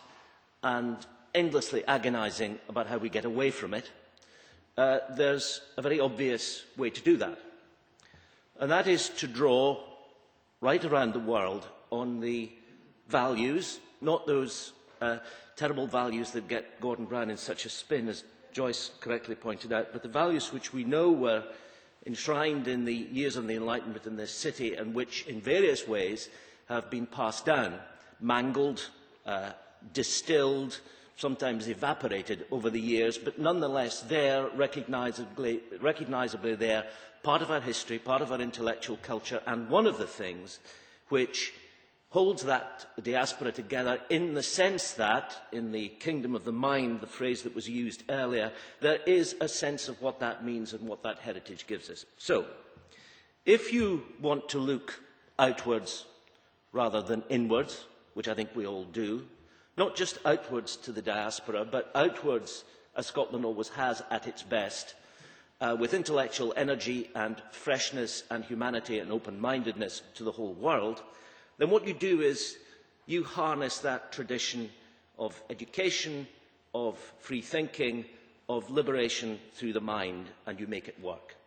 and endlessly agonising about how we get away from it, there's a very obvious way to do that. And that is to draw right around the world on the values, not those terrible values that get Gordon Brown in such a spin, as Joyce correctly pointed out, but the values which we know were enshrined in the years of the Enlightenment in this city and which in various ways have been passed down, mangled, distilled, sometimes evaporated over the years, but nonetheless they're recognisably there, part of our history, part of our intellectual culture, and one of the things which holds that diaspora together in the sense that, in the kingdom of the mind, the phrase that was used earlier, there is a sense of what that means and what that heritage gives us. So, if you want to look outwards rather than inwards, which I think we all do, not just outwards to the diaspora, but outwards, as Scotland always has at its best, with intellectual energy and freshness and humanity and open-mindedness to the whole world, then what you do is you harness that tradition of education, of free thinking, of liberation through the mind, and you make it work.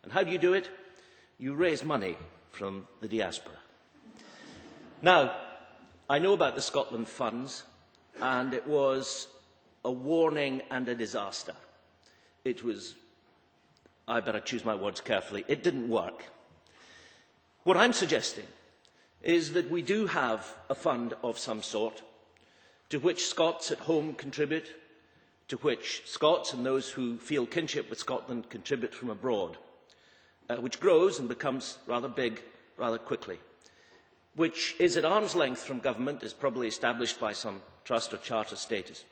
And how do you do it? You raise money from the diaspora. Now, I know about the Scotland funds, and it was a warning and a disaster. It was, I better choose my words carefully, it didn't work. What I'm suggesting is that we do have a fund of some sort to which Scots at home contribute, to which Scots and those who feel kinship with Scotland contribute from abroad, which grows and becomes rather big rather quickly, which is at arm's length from government, is probably established by some trust or charter status,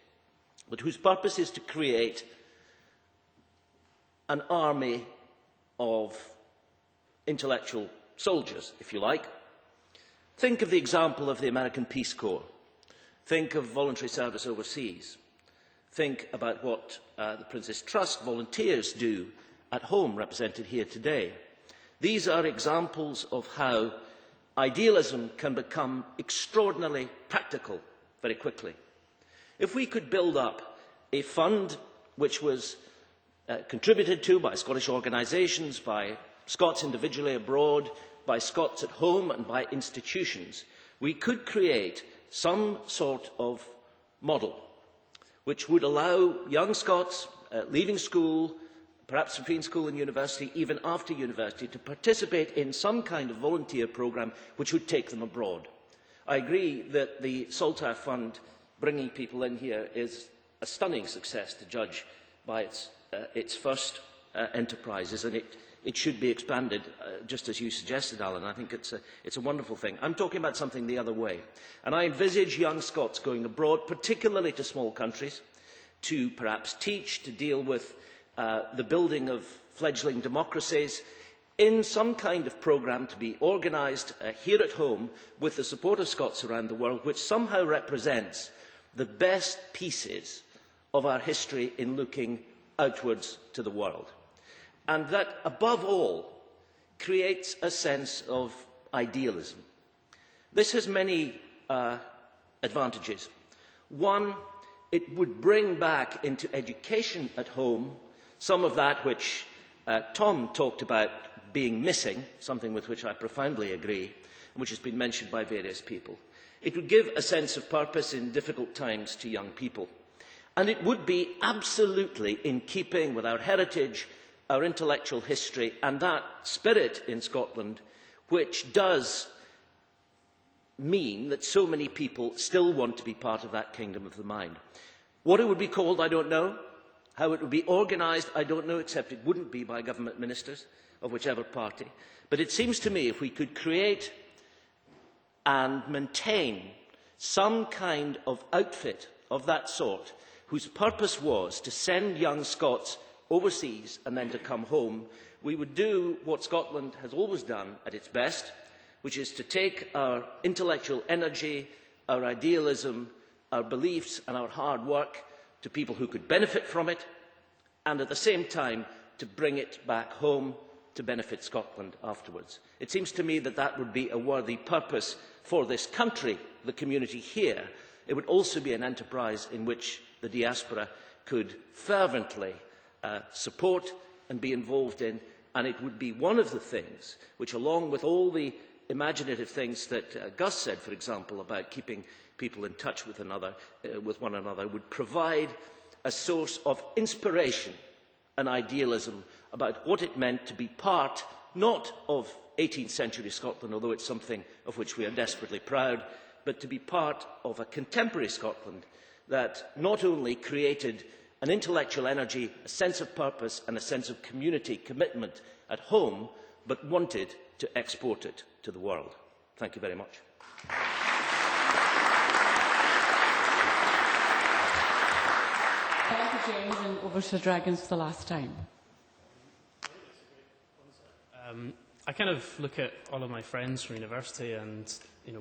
but whose purpose is to create an army of intellectual soldiers, if you like. Think of the example of the American Peace Corps. Think of voluntary service overseas. Think about what the Prince's Trust volunteers do at home, represented here today. These are examples of how idealism can become extraordinarily practical very quickly. If we could build up a fund which was contributed to by Scottish organisations, by Scots individually abroad, by Scots at home and by institutions, we could create some sort of model which would allow young Scots leaving school, perhaps between school and university, even after university, to participate in some kind of volunteer programme which would take them abroad. I agree that the Saltire Fund bringing people in here is a stunning success to judge by its first enterprises, and it should be expanded, just as you suggested, Alan. I think it's a wonderful thing. I'm talking about something the other way. And I envisage young Scots going abroad, particularly to small countries, to perhaps teach, to deal with the building of fledgling democracies, in some kind of programme to be organised here at home with the support of Scots around the world, which somehow represents the best pieces of our history in looking outwards to the world. And that, above all, creates a sense of idealism. This has many advantages. One, it would bring back into education at home some of that which Tom talked about being missing, something with which I profoundly agree, and which has been mentioned by various people. It would give a sense of purpose in difficult times to young people. And it would be absolutely in keeping with our heritage, our intellectual history, and that spirit in Scotland, which does mean that so many people still want to be part of that kingdom of the mind. What it would be called, I don't know. How it would be organised, I don't know, except it wouldn't be by government ministers of whichever party. But it seems to me if we could create and maintain some kind of outfit of that sort, whose purpose was to send young Scots overseas and then to come home, we would do what Scotland has always done at its best, which is to take our intellectual energy, our idealism, our beliefs and our hard work to people who could benefit from it, and at the same time to bring it back home to benefit Scotland afterwards. It seems to me that that would be a worthy purpose for this country, the community here. It would also be an enterprise in which the diaspora could fervently support and be involved in, and it would be one of the things which, along with all the imaginative things that Gus said, for example, about keeping people in touch with one another, would provide a source of inspiration and idealism about what it meant to be part, not of 18th century Scotland, although it's something of which we are desperately proud, but to be part of a contemporary Scotland that not only created an intellectual energy, a sense of purpose and a sense of community commitment at home, but wanted to export it to the world. Thank you very much. Thank you, James, and over to the Dragons for the last time. I kind of look at all of my friends from university and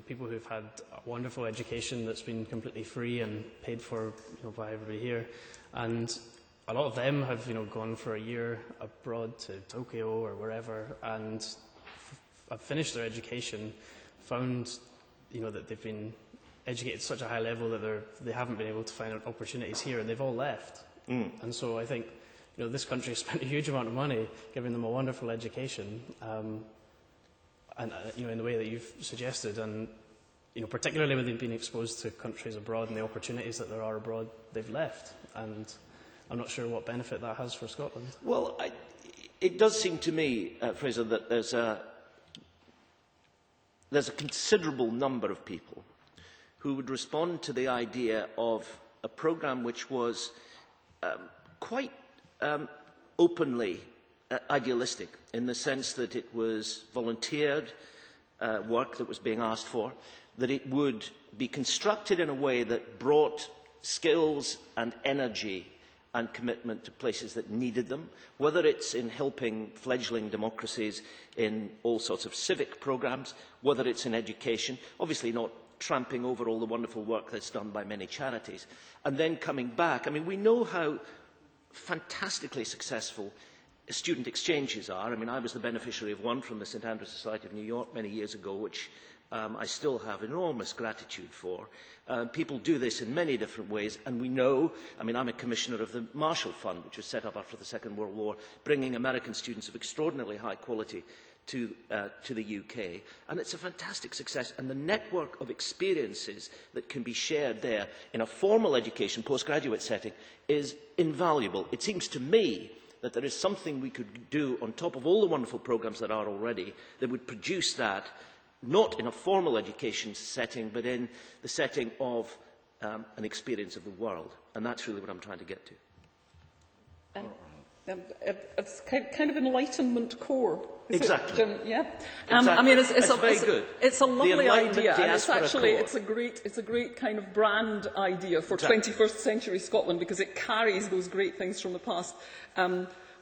people who've had a wonderful education that's been completely free and paid for by everybody here, and a lot of them have gone for a year abroad to Tokyo or wherever, and have finished their education, found that they've been educated at such a high level that they haven't been able to find opportunities here, and they've all left. And so I think this country has spent a huge amount of money giving them a wonderful education, and in the way that you've suggested, and particularly when they've been exposed to countries abroad and the opportunities that there are abroad, they've left, and I'm not sure what benefit that has for Scotland. Well, it does seem to me, Fraser, that there's a considerable number of people who would respond to the idea of a programme which was quite openly idealistic, in the sense that it was volunteered work that was being asked for, that it would be constructed in a way that brought skills and energy and commitment to places that needed them, whether it's in helping fledgling democracies in all sorts of civic programmes, whether it's in education, obviously not tramping over all the wonderful work that's done by many charities, and then coming back. I mean, we know how fantastically successful student exchanges are. I mean, I was the beneficiary of one from the St Andrews Society of New York many years ago, which I still have enormous gratitude for. People do this in many different ways, and we know, I mean, I'm a commissioner of the Marshall Fund, which was set up after the Second World War, bringing American students of extraordinarily high quality to the UK, and it's a fantastic success, and the network of experiences that can be shared there in a formal education, postgraduate setting, is invaluable. It seems to me that there is something we could do on top of all the wonderful programmes that are already that would produce that, not in a formal education setting, but in the setting of an experience of the world, and that's really what I'm trying to get to. It's kind of enlightenment core. Exactly. Jim? Yeah. Exactly. I mean, it's very good. It's a lovely idea, and it's Diaspora actually core. it's a great kind of brand idea for Exactly. 21st century Scotland, because it carries those great things from the past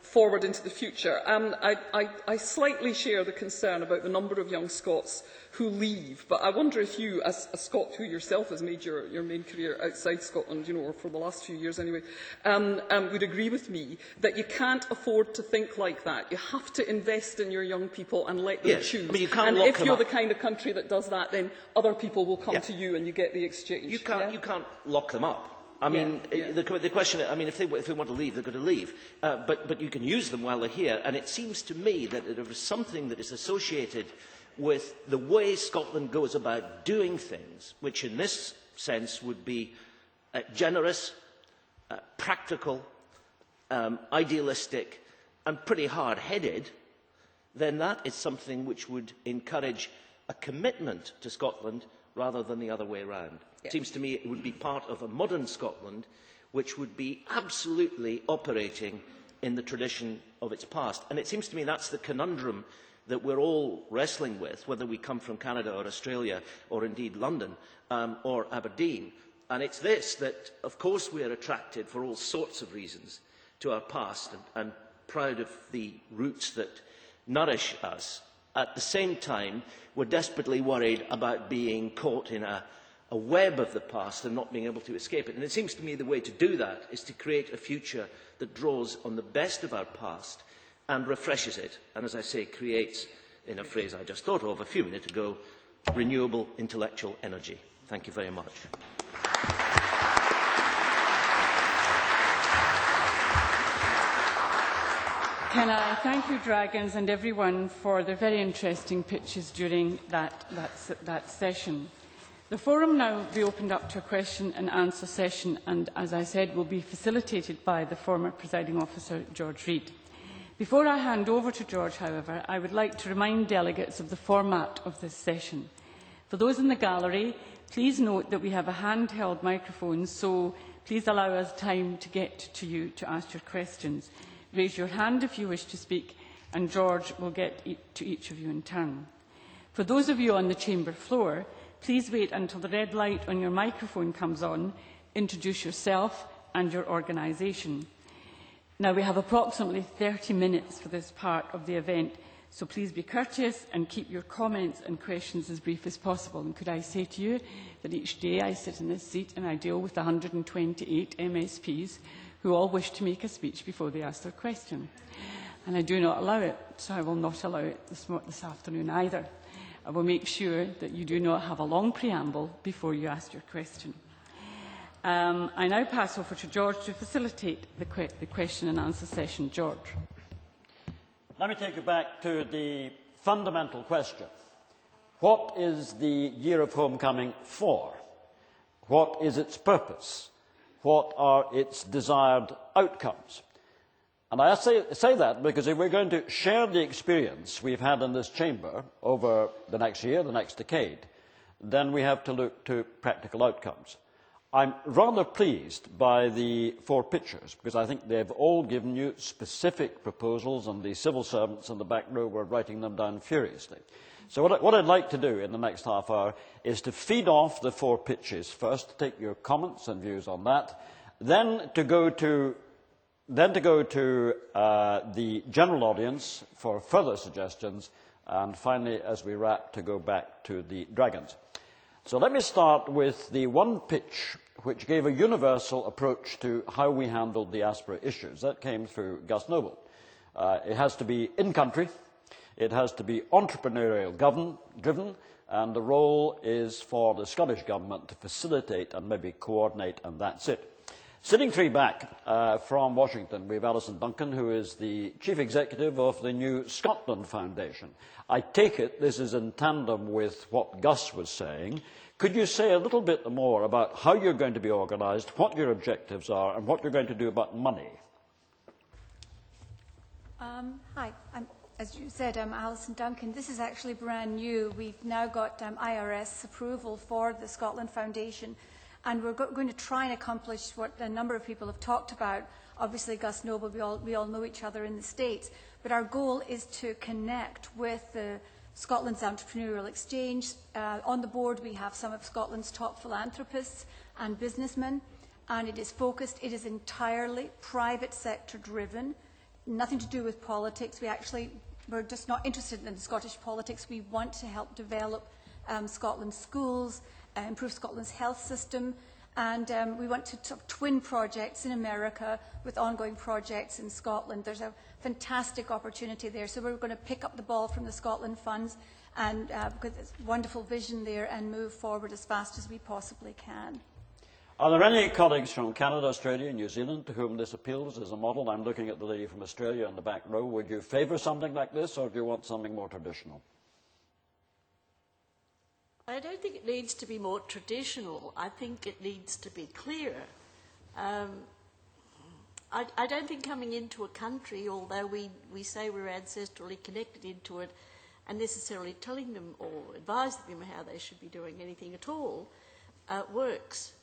forward into the future. I slightly share the concern about the number of young Scots who leave, but I wonder if you, as a Scot who yourself has made your main career outside Scotland, or for the last few years anyway, would agree with me that you can't afford to think like that. You have to invest in your young people and let them choose. I mean, you can't and lock if them you're up. the kind of country that does that, then other people will come to you and you get the exchange. You can't lock them up. I mean, the question, I mean, if they want to leave, they're going to leave. But you can use them while they're here. And it seems to me that there is something that is associated with the way Scotland goes about doing things, which in this sense would be generous, practical, idealistic, and pretty hard-headed, then that is something which would encourage a commitment to Scotland rather than the other way around. It seems to me it would be part of a modern Scotland which would be absolutely operating in the tradition of its past. And it seems to me that's the conundrum that we're all wrestling with, whether we come from Canada or Australia or indeed London or Aberdeen. And it's this, that of course we are attracted for all sorts of reasons to our past and proud of the roots that nourish us. At the same time, we're desperately worried about being caught in a web of the past and not being able to escape it. And it seems to me the way to do that is to create a future that draws on the best of our past and refreshes it. And as I say, creates, in a phrase I just thought of a few minutes ago, renewable intellectual energy. Thank you very much. Can I thank you, Dragons, and everyone for their very interesting pitches during that session. The forum now will be opened up to a question and answer session, and as I said, will be facilitated by the former presiding officer, George Reid. Before I hand over to George, however, I would like to remind delegates of the format of this session. For those in the gallery, please note that we have a handheld microphone, so please allow us time to get to you to ask your questions. Raise your hand if you wish to speak, and George will get to each of you in turn. For those of you on the chamber floor, please wait until the red light on your microphone comes on, introduce yourself and your organisation. Now, we have approximately 30 minutes for this part of the event, so please be courteous and keep your comments and questions as brief as possible. And could I say to you that each day I sit in this seat and I deal with 128 MSPs who all wish to make a speech before they ask their question. And I do not allow it, so I will not allow it this afternoon either. I will make sure that you do not have a long preamble before you ask your question. I now pass over to George to facilitate the question and answer session. George. Let me take you back to the fundamental question. What is the Year of Homecoming for? What is its purpose? What are its desired outcomes? And I say that because if we're going to share the experience we've had in this chamber over the next year, the next decade, then we have to look to practical outcomes. I'm rather pleased by the four pictures because I think they've all given you specific proposals, and the civil servants in the back row were writing them down furiously. So what I'd like to do in the next half hour is to feed off the four pitches first, to take your comments and views on that, then to go to the general audience for further suggestions, and finally, as we wrap, to go back to the Dragons. So let me start with the one pitch which gave a universal approach to how we handled the Diaspora issues. That came through Gus Noble. It has to be in-country. It has to be entrepreneurial driven, and the role is for the Scottish Government to facilitate and maybe coordinate, and that's it. Sitting three back from Washington, we have Alison Duncan, who is the Chief Executive of the New Scotland Foundation. I take it this is in tandem with what Gus was saying. Could you say a little bit more about how you're going to be organised, what your objectives are, and what you're going to do about money? Hi, as you said, I'm Alison Duncan. This is actually brand new. We've now got IRS approval for the Scotland Foundation, and we're going to try and accomplish what a number of people have talked about. Obviously, Gus Noble, we all know each other in the States, but our goal is to connect with the Scotland's Entrepreneurial Exchange. On the board, we have some of Scotland's top philanthropists and businessmen, and it is focused, it is entirely private sector driven, nothing to do with politics. We're just not interested in Scottish politics. We want to help develop Scotland's schools, improve Scotland's health system, and we want to twin projects in America with ongoing projects in Scotland. There's a fantastic opportunity there, so we're going to pick up the ball from the Scotland funds and because it's a wonderful vision there, and move forward as fast as we possibly can. Are there any colleagues from Canada, Australia, New Zealand to whom this appeals as a model? I'm looking at the lady from Australia in the back row. Would you favour something like this, or do you want something more traditional? I don't think it needs to be more traditional. I think it needs to be clearer. I don't think coming into a country, although we say we're ancestrally connected into it, and necessarily telling them or advising them how they should be doing anything at all, works.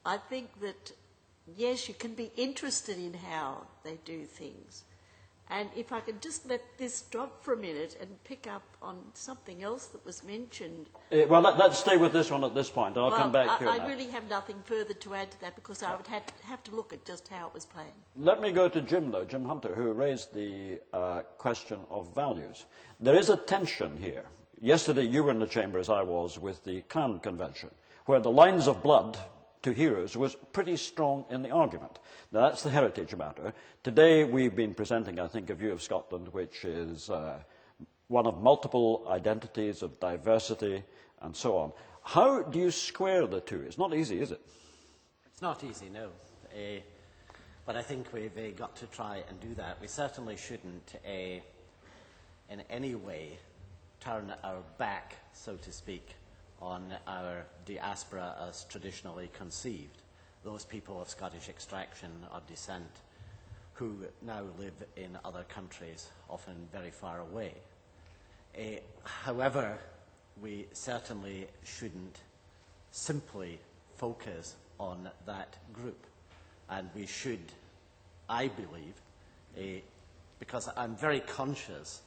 I think that, yes, you can be interested in how they do things. And if I could just let this drop for a minute and pick up on something else that was mentioned. Well, let's stay with this one at this point, and I'll come back to it. I really have nothing further to add to that, because I would have to look at just how it was playing. Let me go to Jim, though, Jim Hunter, who raised the question of values. There is a tension here. Yesterday, you were in the chamber, as I was, with the Clan Convention, where the lines of blood to heroes was pretty strong in the argument. Now, that's the heritage matter. Today, we've been presenting, I think, a view of Scotland which is one of multiple identities, of diversity, and so on. How do you square the two? It's not easy, is it? It's not easy, no. But I think we've got to try and do that. We certainly shouldn't, in any way, turn our back, so to speak, on our diaspora as traditionally conceived, those people of Scottish extraction or descent who now live in other countries, often very far away. However, we certainly shouldn't simply focus on that group. And we should, I believe, because I'm very conscious,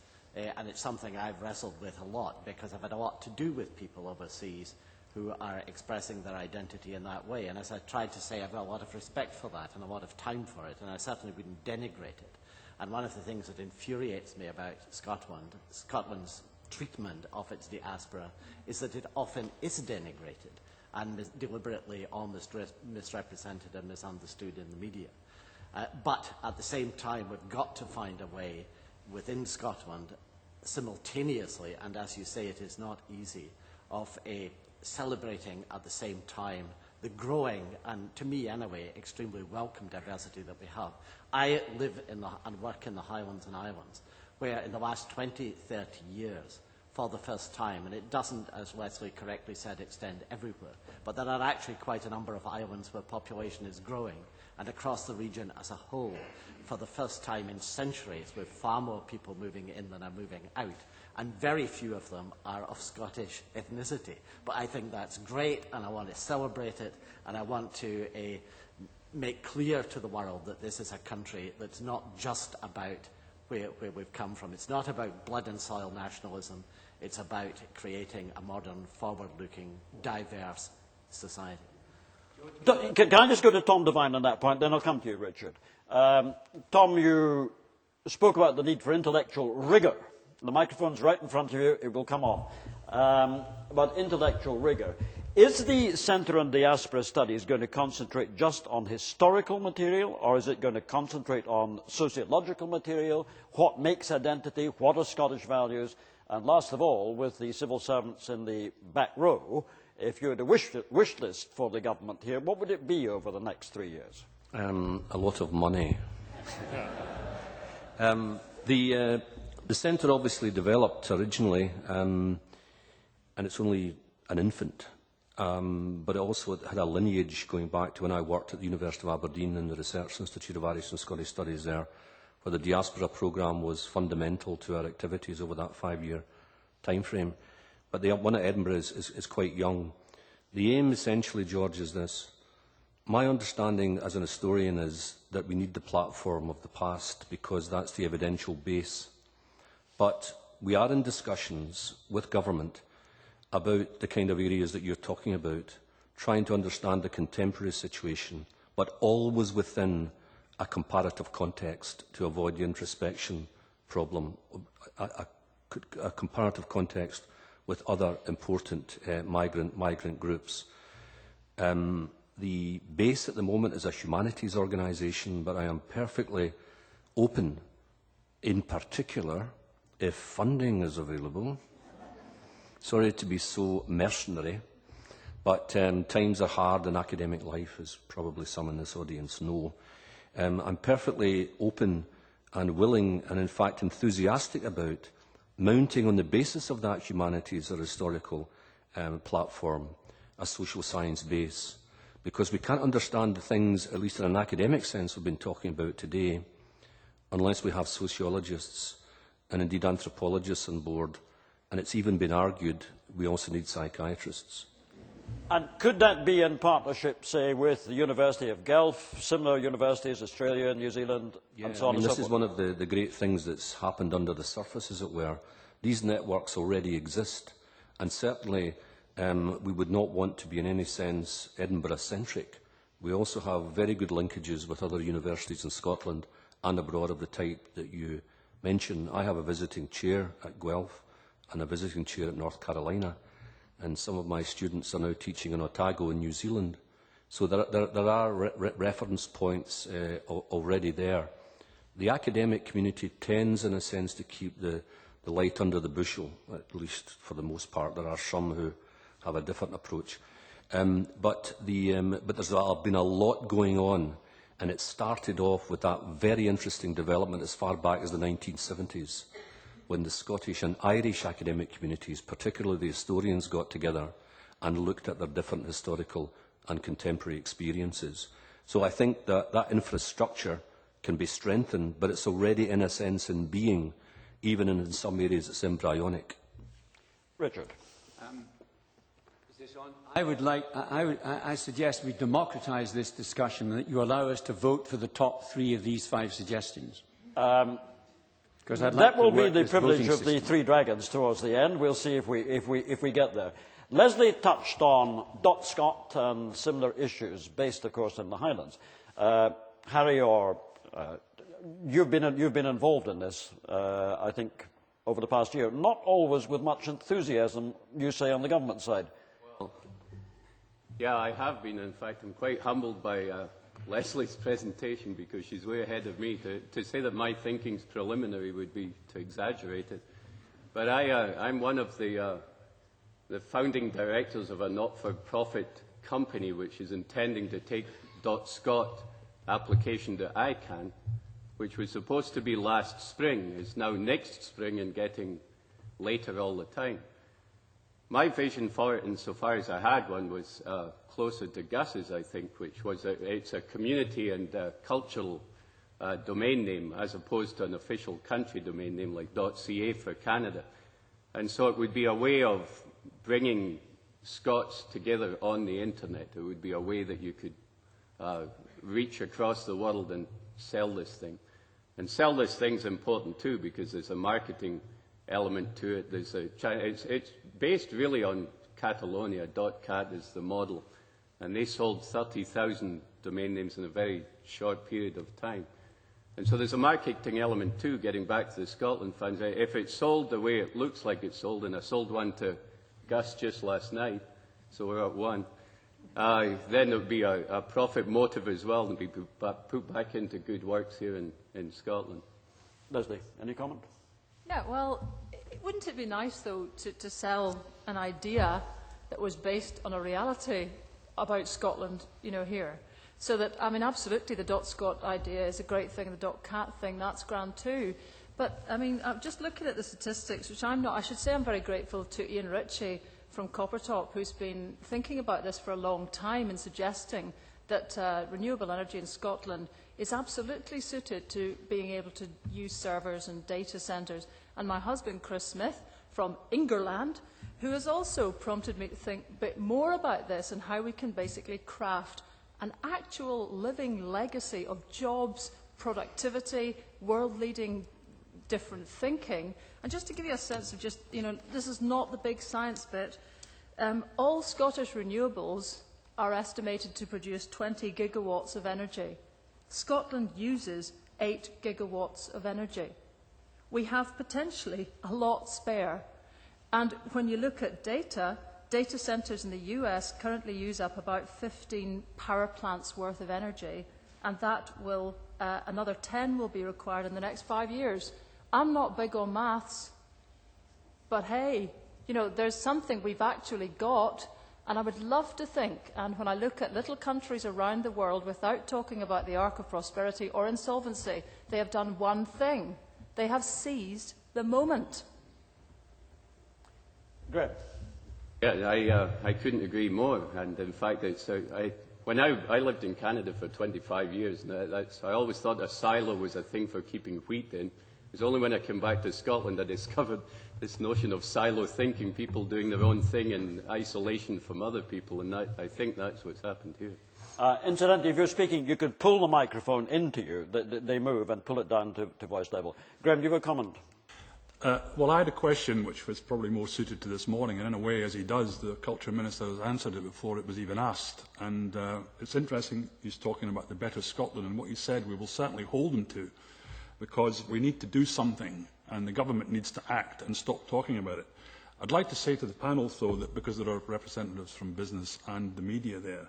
and it's something I've wrestled with a lot, because I've had a lot to do with people overseas who are expressing their identity in that way. And as I tried to say, I've got a lot of respect for that and a lot of time for it, and I certainly wouldn't denigrate it. And one of the things that infuriates me about Scotland's treatment of its diaspora, is that it often is denigrated and deliberately almost misrepresented and misunderstood in the media. But at the same time, we've got to find a way within Scotland simultaneously, and as you say, it is not easy, of celebrating at the same time the growing, and to me anyway, extremely welcome diversity that we have. I live and work in the Highlands and Islands, where in the last 20, 30 years, for the first time, and it doesn't, as Wesley correctly said, extend everywhere, but there are actually quite a number of islands where population is growing, and across the region as a whole, for the first time in centuries, with far more people moving in than are moving out, and very few of them are of Scottish ethnicity. But I think that's great, and I want to celebrate it, and I want to make clear to the world that this is a country that's not just about where we've come from. It's not about blood and soil nationalism. It's about creating a modern, forward-looking, diverse society. Can I just go to Tom Devine on that point, then I'll come to you, Richard. Tom, you spoke about the need for intellectual rigour. The microphone's right in front of you, it will come off. But intellectual rigour. Is the Centre on Diaspora Studies going to concentrate just on historical material, or is it going to concentrate on sociological material? What makes identity? What are Scottish values? And last of all, with the civil servants in the back row, if you had a wish list for the government here, what would it be over the next 3 years? A lot of money. The centre obviously developed originally, and it's only an infant, but it also had a lineage going back to when I worked at the University of Aberdeen in the Research Institute of Irish and Scottish Studies there, where the Diaspora programme was fundamental to our activities over that 5-year time frame. But the one at Edinburgh is quite young. The aim essentially, George, is this. My understanding as an historian is that we need the platform of the past because that's the evidential base. But we are in discussions with government about the kind of areas that you're talking about, trying to understand the contemporary situation, but always within a comparative context to avoid the introspection problem, a comparative context with other important migrant groups. The base at the moment is a humanities organisation, but I am perfectly open, in particular, if funding is available. Sorry to be so mercenary, But times are hard in academic life, as probably some in this audience know. I'm perfectly open and willing and, in fact, enthusiastic about mounting on the basis of that humanities or historical platform a social science base, because we can't understand the things, at least in an academic sense, we've been talking about today, unless we have sociologists and indeed anthropologists on board. And it's even been argued we also need psychiatrists. And could that be in partnership, say, with the University of Guelph, similar universities, Australia, New Zealand, and so on and so forth? This is one of the great things that's happened under the surface, as it were. These networks already exist, and certainly we would not want to be in any sense Edinburgh-centric. We also have very good linkages with other universities in Scotland and abroad of the type that you mentioned. I have a visiting chair at Guelph and a visiting chair at North Carolina, and some of my students are now teaching in Otago in New Zealand. So there are reference points already there. The academic community tends, in a sense, to keep the light under the bushel, at least for the most part. There are some who have a different approach. But there's been a lot going on, and it started off with that very interesting development as far back as the 1970s, when the Scottish and Irish academic communities, particularly the historians, got together and looked at their different historical and contemporary experiences. So I think that that infrastructure can be strengthened, but it's already, in a sense, in being, even in some areas it's embryonic. Richard. Is this on? I suggest we democratise this discussion and that you allow us to vote for the top 3 of these 5 suggestions. That will be the privilege of the 3 dragons towards the end. We'll see if we get there. Leslie touched on .scot and similar issues, based, of course, in the Highlands. Harry, you've been involved in this, I think, over the past year. Not always with much enthusiasm, you say, on the government side. Well, yeah, I have been. In fact, I'm quite humbled by Leslie's presentation, because she's way ahead of me. To say that my thinking's preliminary would be to exaggerate it. But I'm one of the founding directors of a not-for-profit company which is intending to take .scot application to ICANN, which was supposed to be last spring, is now next spring and getting later all the time. My vision for it, insofar as I had one, was closer to Gus's, I think, which was it's a community and cultural domain name, as opposed to an official country domain name like .ca for Canada. And so it would be a way of bringing Scots together on the internet. It would be a way that you could reach across the world and sell this thing. And sell this thing's important too, because there's a marketing element to it. It's based really on Catalonia. .cat is the model. And they sold 30,000 domain names in a very short period of time. And so there's a marketing element too, getting back to the Scotland funds. If it's sold the way it looks like it's sold, and I sold one to Gus just last night, so we're at 1, then it would be a profit motive as well, and be put back into good works here in Scotland. Leslie, any comment? Yeah, well, wouldn't it be nice, though, to sell an idea that was based on a reality about Scotland, here? So that, I mean, absolutely, the .scot idea is a great thing, the .cat thing, that's grand too. But, I mean, I'm just looking at the statistics, which I should say I'm very grateful to Ian Ritchie from Coppertop, who's been thinking about this for a long time and suggesting that renewable energy in Scotland is absolutely suited to being able to use servers and data centres. And my husband, Chris Smith, from Ingerland, who has also prompted me to think a bit more about this and how we can basically craft an actual living legacy of jobs, productivity, world-leading different thinking. And just to give you a sense of just, this is not the big science bit, all Scottish renewables are estimated to produce 20 gigawatts of energy. Scotland uses 8 gigawatts of energy. We have potentially a lot spare. And when you look at data centres in the US currently use up about 15 power plants worth of energy, and that will, another 10 will be required in the next 5 years. I'm not big on maths, but hey, there's something we've actually got, And I would love to think, and when I look at little countries around the world, without talking about the Ark of Prosperity or insolvency, they have done one thing. They have seized the moment. Graham. Yeah, I couldn't agree more. And in fact, when I lived in Canada for 25 years, and I always thought a silo was a thing for keeping wheat in. It was only when I came back to Scotland I discovered this notion of silo thinking, people doing their own thing in isolation from other people, and I think that's what's happened here. Incidentally, if you're speaking, you could pull the microphone into you. They move, and pull it down to voice level. Graham, do you have a comment? Well, I had a question which was probably more suited to this morning, and in a way, as he does, the Culture Minister has answered it before it was even asked. And it's interesting he's talking about the Better Scotland, and what he said we will certainly hold him to, because we need to do something, and the government needs to act and stop talking about it. I'd like to say to the panel, though, that because there are representatives from business and the media there,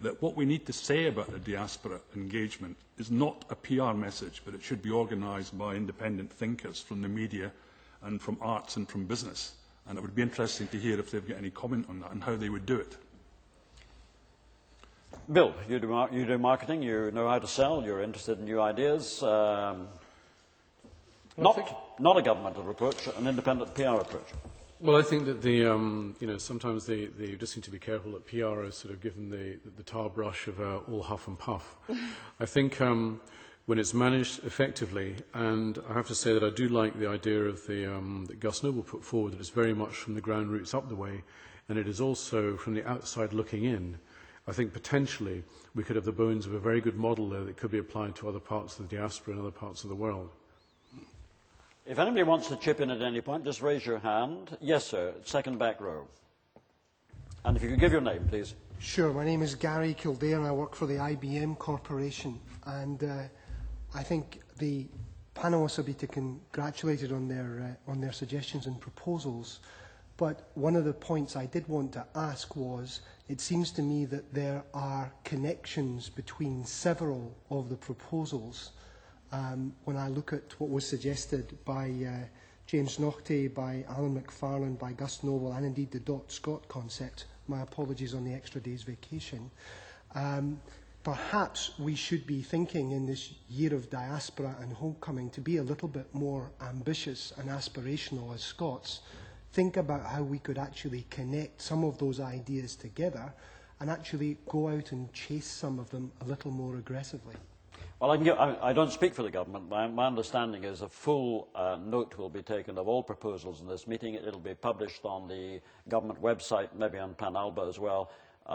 that what we need to say about the diaspora engagement is not a PR message, but it should be organised by independent thinkers from the media and from arts and from business. And it would be interesting to hear if they've got any comment on that and how they would do it. Bill, you do marketing, you know how to sell, you're interested in new ideas. Not a governmental approach, an independent PR approach. Well, I think that sometimes they just need to be careful that PR is sort of given the tar brush of all huff and puff. I think when it's managed effectively, and I have to say that I do like the idea of that Gus Noble put forward, that it's very much from the ground roots up the way, and it is also from the outside looking in. I think potentially we could have the bones of a very good model there that could be applied to other parts of the diaspora and other parts of the world. If anybody wants to chip in at any point, just raise your hand. Yes, sir. Second back row. And if you could give your name, please. Sure. My name is Gary Kildare and I work for the IBM Corporation. And I think the panelists will be congratulated on their suggestions and proposals. But one of the points I did want to ask was, it seems to me that there are connections between several of the proposals. When I look at what was suggested by James Naughty, by Alan McFarlane, by Gus Noble, and indeed the Dot Scott concept, my apologies on the extra day's vacation, perhaps we should be thinking in this year of diaspora and homecoming to be a little bit more ambitious and aspirational as Scots. Think about how we could actually connect some of those ideas together and actually go out and chase some of them a little more aggressively. Well, I don't speak for the government. My understanding is a full note will be taken of all proposals in this meeting. It will be published on the government website, maybe on Pan Alba as well.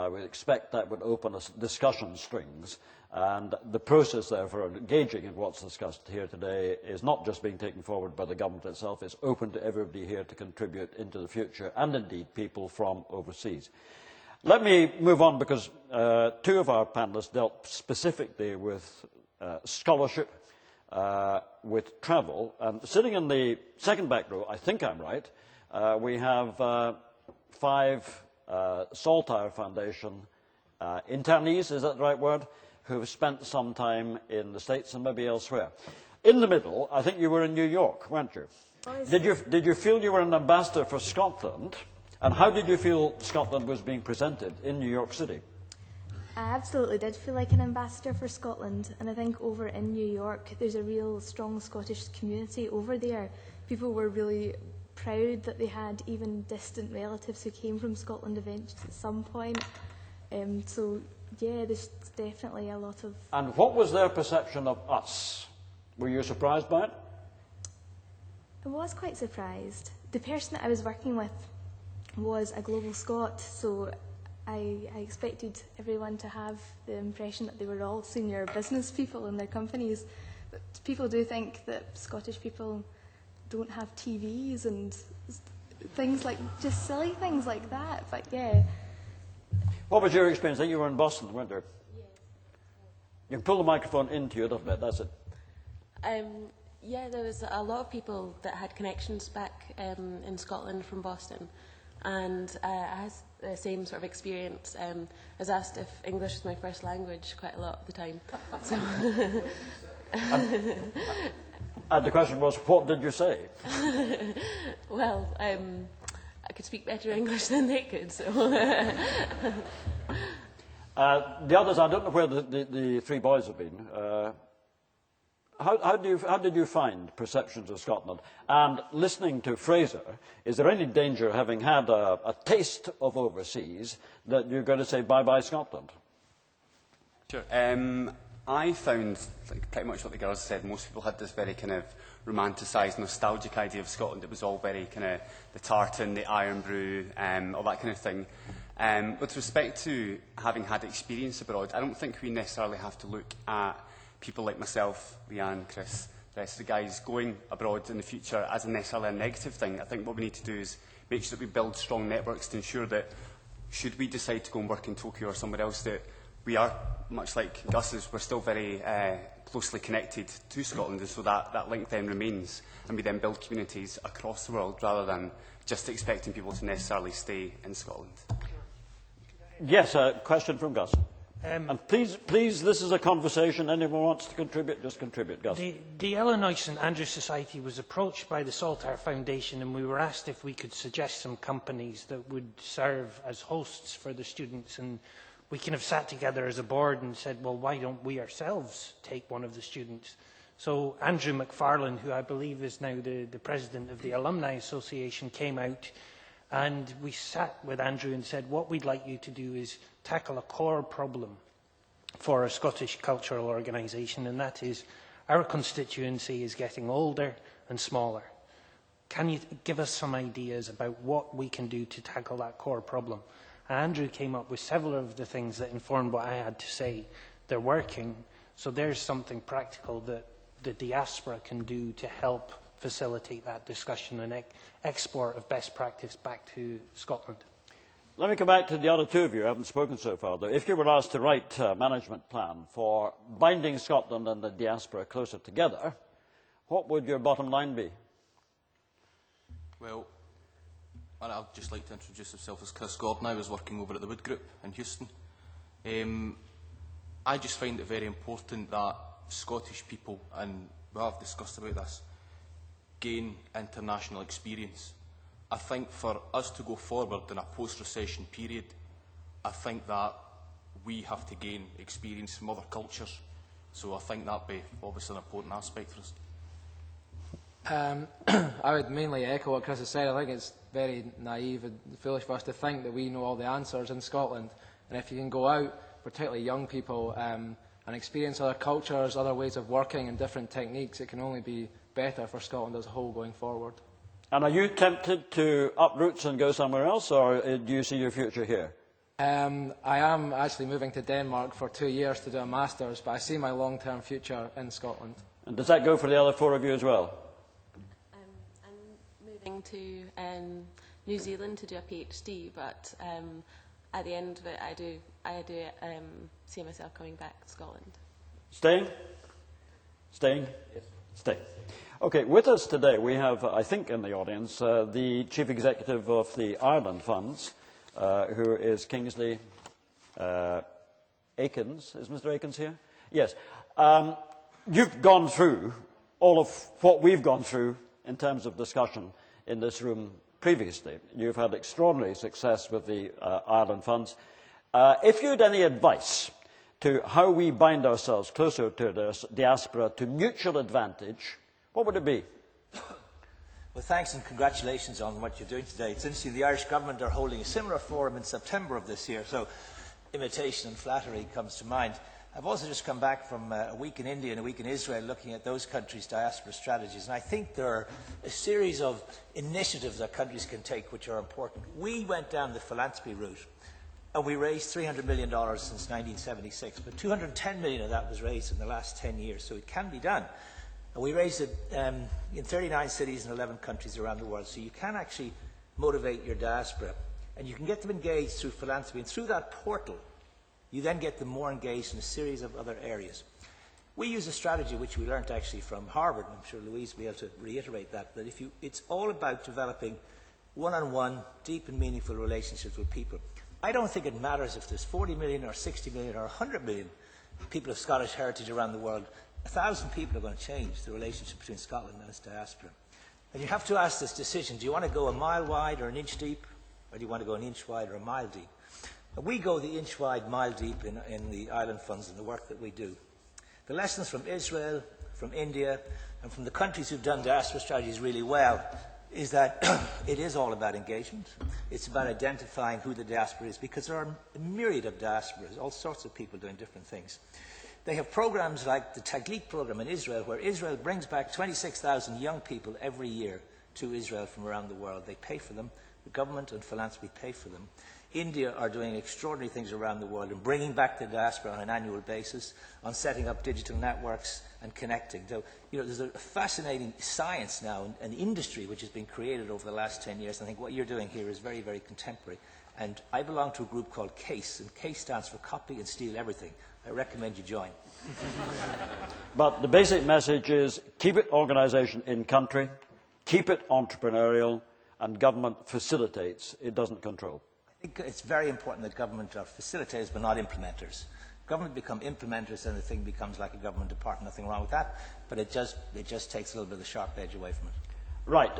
We expect that would open discussion strings. And the process, therefore, of engaging in what's discussed here today is not just being taken forward by the government itself. It's open to everybody here to contribute into the future, and indeed people from overseas. Let me move on, because two of our panellists dealt specifically with scholarship, with travel. And sitting in the second back row, I think I'm right, we have 5 Saltire Foundation internees, is that the right word, who have spent some time in the States and maybe elsewhere. In the middle, I think you were in New York, weren't you? Did you feel you were an ambassador for Scotland? And how did you feel Scotland was being presented in New York City? I absolutely did feel like an ambassador for Scotland, and I think over in New York there's a real strong Scottish community over there. People were really proud that they had even distant relatives who came from Scotland eventually at some point. So yeah, there's definitely a lot of... And what was their perception of us? Were you surprised by it? I was quite surprised. The person that I was working with was a global Scot, so I expected everyone to have the impression that they were all senior business people in their companies. But people do think that Scottish people don't have TVs and things like, just silly things like that. But yeah. What was your experience? I think you were in Boston, weren't you? Yes. You can pull the microphone into you a little bit, that's it. Yeah, there was a lot of people that had connections back in Scotland from Boston. And I had the same sort of experience. I was asked if English was my first language quite a lot of the time. So and the question was, what did you say? Well, could speak better English than they could. So. The others, I don't know where the three boys have been. How did you find perceptions of Scotland? And listening to Fraser, is there any danger, having had a taste of overseas, that you're going to say bye-bye Scotland? Sure. I found, like, pretty much what the girls said, most people had this very kind of romanticised, nostalgic idea of Scotland. It was all very kind of the tartan, the iron brew, all that kind of thing. With respect to having had experience abroad, I don't think we necessarily have to look at people like myself, Leanne, Chris, the rest of the guys going abroad in the future as necessarily a negative thing. I think what we need to do is make sure that we build strong networks to ensure that should we decide to go and work in Tokyo or somewhere else, that we are, much like Gus's, we're still very closely connected to Scotland, and so that link then remains, and we then build communities across the world rather than just expecting people to necessarily stay in Scotland. Yes, a question from Gus. And please, this is a conversation. Anyone wants to contribute, just contribute. Gus. The Illinois St Andrews Society was approached by the Saltire Foundation, and we were asked if we could suggest some companies that would serve as hosts for the students. And we kind of sat together as a board and said, well, why don't we ourselves take one of the students? So Andrew McFarlane, who I believe is now the president of the Alumni Association, came out, and we sat with Andrew and said, what we'd like you to do is tackle a core problem for a Scottish cultural organisation, and that is our constituency is getting older and smaller. Can you give us some ideas about what we can do to tackle that core problem? And Andrew came up with several of the things that informed what I had to say. They're working, so there's something practical that the diaspora can do to help facilitate that discussion and export of best practice back to Scotland. Let me come back to the other two of you who haven't spoken so far, though. If you were asked to write a management plan for binding Scotland and the diaspora closer together, what would your bottom line be? Well, I'd just like to introduce myself as Chris Gordon. I was working over at the Wood Group in Houston. I just find it very important that Scottish people, and we have discussed about this, gain international experience. I think for us to go forward in a post-recession period, I think that we have to gain experience from other cultures. So I think that would be obviously an important aspect for us. I would mainly echo what Chris has said. I think it's very naive and foolish for us to think that we know all the answers in Scotland. And if you can go out, particularly young people, and experience other cultures, other ways of working and different techniques, it can only be better for Scotland as a whole going forward. And are you tempted to uproot and go somewhere else, or do you see your future here? I am actually moving to Denmark for 2 years to do a master's, but I see my long-term future in Scotland. And does that go for the other four of you as well? I'm moving to New Zealand to do a PhD, but at the end of it, I do see myself coming back to Scotland. Staying? Staying? Yes. Stay. Okay, with us today we have, I think in the audience, the Chief Executive of the Ireland Funds, who is Kingsley Aikens. Is Mr. Aikens here? Yes. You've gone through all of what we've gone through in terms of discussion in this room previously. You've had extraordinary success with the Ireland Funds. If you had any advice to how we bind ourselves closer to the diaspora to mutual advantage, what would it be? Well, thanks and congratulations on what you're doing today. It's interesting, the Irish government are holding a similar forum in September of this year, so imitation and flattery comes to mind. I've also just come back from a week in India and a week in Israel looking at those countries' diaspora strategies, and I think there are a series of initiatives that countries can take which are important. We went down the philanthropy route, and we raised $300 million since 1976, but $210 million of that was raised in the last 10 years, so it can be done. And we raised it in 39 cities in 11 countries around the world. So you can actually motivate your diaspora. And you can get them engaged through philanthropy. And through that portal, you then get them more engaged in a series of other areas. We use a strategy which we learnt actually from Harvard. I'm sure Louise will be able to reiterate that. That it's all about developing one-on-one, deep and meaningful relationships with people. I don't think it matters if there's 40 million or 60 million or 100 million people of Scottish heritage around the world. 1,000 people are going to change the relationship between Scotland and its diaspora. And you have to ask this decision, do you want to go a mile wide or an inch deep, or do you want to go an inch wide or a mile deep? And we go the inch wide, mile deep in the island funds and the work that we do. The lessons from Israel, from India, and from the countries who've done diaspora strategies really well is that it is all about engagement. It's about identifying who the diaspora is, because there are a myriad of diasporas, all sorts of people doing different things. They have programs like the Taglit program in Israel, where Israel brings back 26,000 young people every year to Israel from around the world. They pay for them. The government and philanthropy pay for them. India are doing extraordinary things around the world and bringing back the diaspora on an annual basis, on setting up digital networks and connecting. So, you know, there's a fascinating science now, an industry which has been created over the last 10 years. I think what you're doing here is very, very contemporary. And I belong to a group called CASE, and CASE stands for Copy and Steal Everything. I recommend you join. But the basic message is keep it organisation in country, keep it entrepreneurial, and government facilitates, it doesn't control. I think it's very important that government are facilitators but not implementers. Government become implementers and the thing becomes like a government department, nothing wrong with that, but it just takes a little bit of the sharp edge away from it. Right.